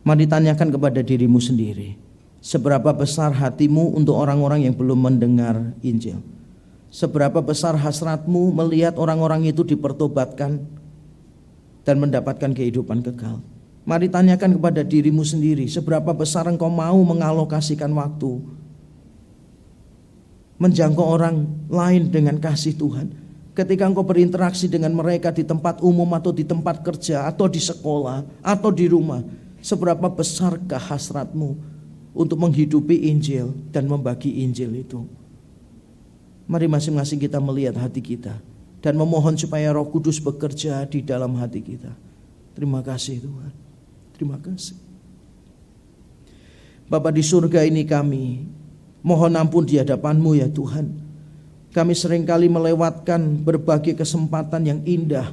A: Mari tanyakan kepada dirimu sendiri, seberapa besar hatimu untuk orang-orang yang belum mendengar Injil? Seberapa besar hasratmu melihat orang-orang itu dipertobatkan dan mendapatkan kehidupan kekal? Mari tanyakan kepada dirimu sendiri, seberapa besar engkau mau mengalokasikan waktu menjangkau orang lain dengan kasih Tuhan. Ketika engkau berinteraksi dengan mereka di tempat umum atau di tempat kerja atau di sekolah atau di rumah, seberapa besarkah hasratmu untuk menghidupi Injil dan membagi Injil itu? Mari masing-masing kita melihat hati kita dan memohon supaya Roh Kudus bekerja di dalam hati kita. Terima kasih Tuhan. Terima kasih. Bapa di surga ini, kami mohon ampun di hadapan-Mu ya Tuhan. Kami seringkali melewatkan berbagai kesempatan yang indah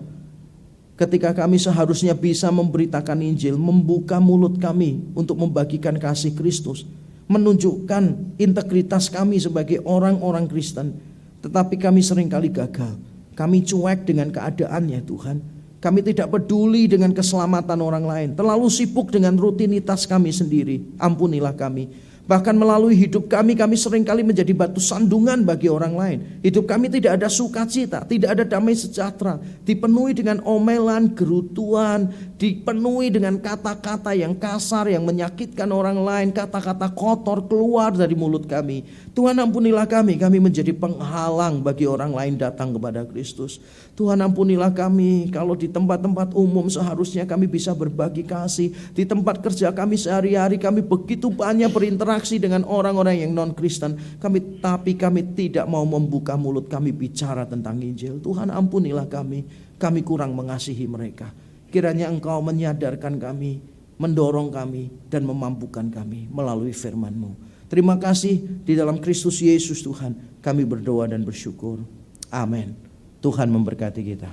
A: ketika kami seharusnya bisa memberitakan Injil, membuka mulut kami untuk membagikan kasih Kristus, menunjukkan integritas kami sebagai orang-orang Kristen. Tetapi kami seringkali gagal. Kami cuek dengan keadaannya Tuhan. Kami tidak peduli dengan keselamatan orang lain, terlalu sibuk dengan rutinitas kami sendiri. Ampunilah kami. Bahkan melalui hidup kami seringkali menjadi batu sandungan bagi orang lain. Hidup kami tidak ada sukacita, tidak ada damai sejahtera, dipenuhi dengan omelan, gerutuan, dipenuhi dengan kata-kata yang kasar, yang menyakitkan orang lain, kata-kata kotor keluar dari mulut kami. Tuhan ampunilah kami menjadi penghalang bagi orang lain datang kepada Kristus. Tuhan ampunilah kami, kalau di tempat-tempat umum seharusnya kami bisa berbagi kasih. Di tempat kerja kami sehari-hari kami begitu banyak berinteraksi dengan orang-orang yang non-Kristen. Tapi kami tidak mau membuka mulut kami bicara tentang Injil. Tuhan ampunilah kami kurang mengasihi mereka. Kiranya Engkau menyadarkan kami, mendorong kami, dan memampukan kami melalui firman-Mu. Terima kasih, di dalam Kristus Yesus Tuhan kami berdoa dan bersyukur. Amin. Tuhan memberkati kita.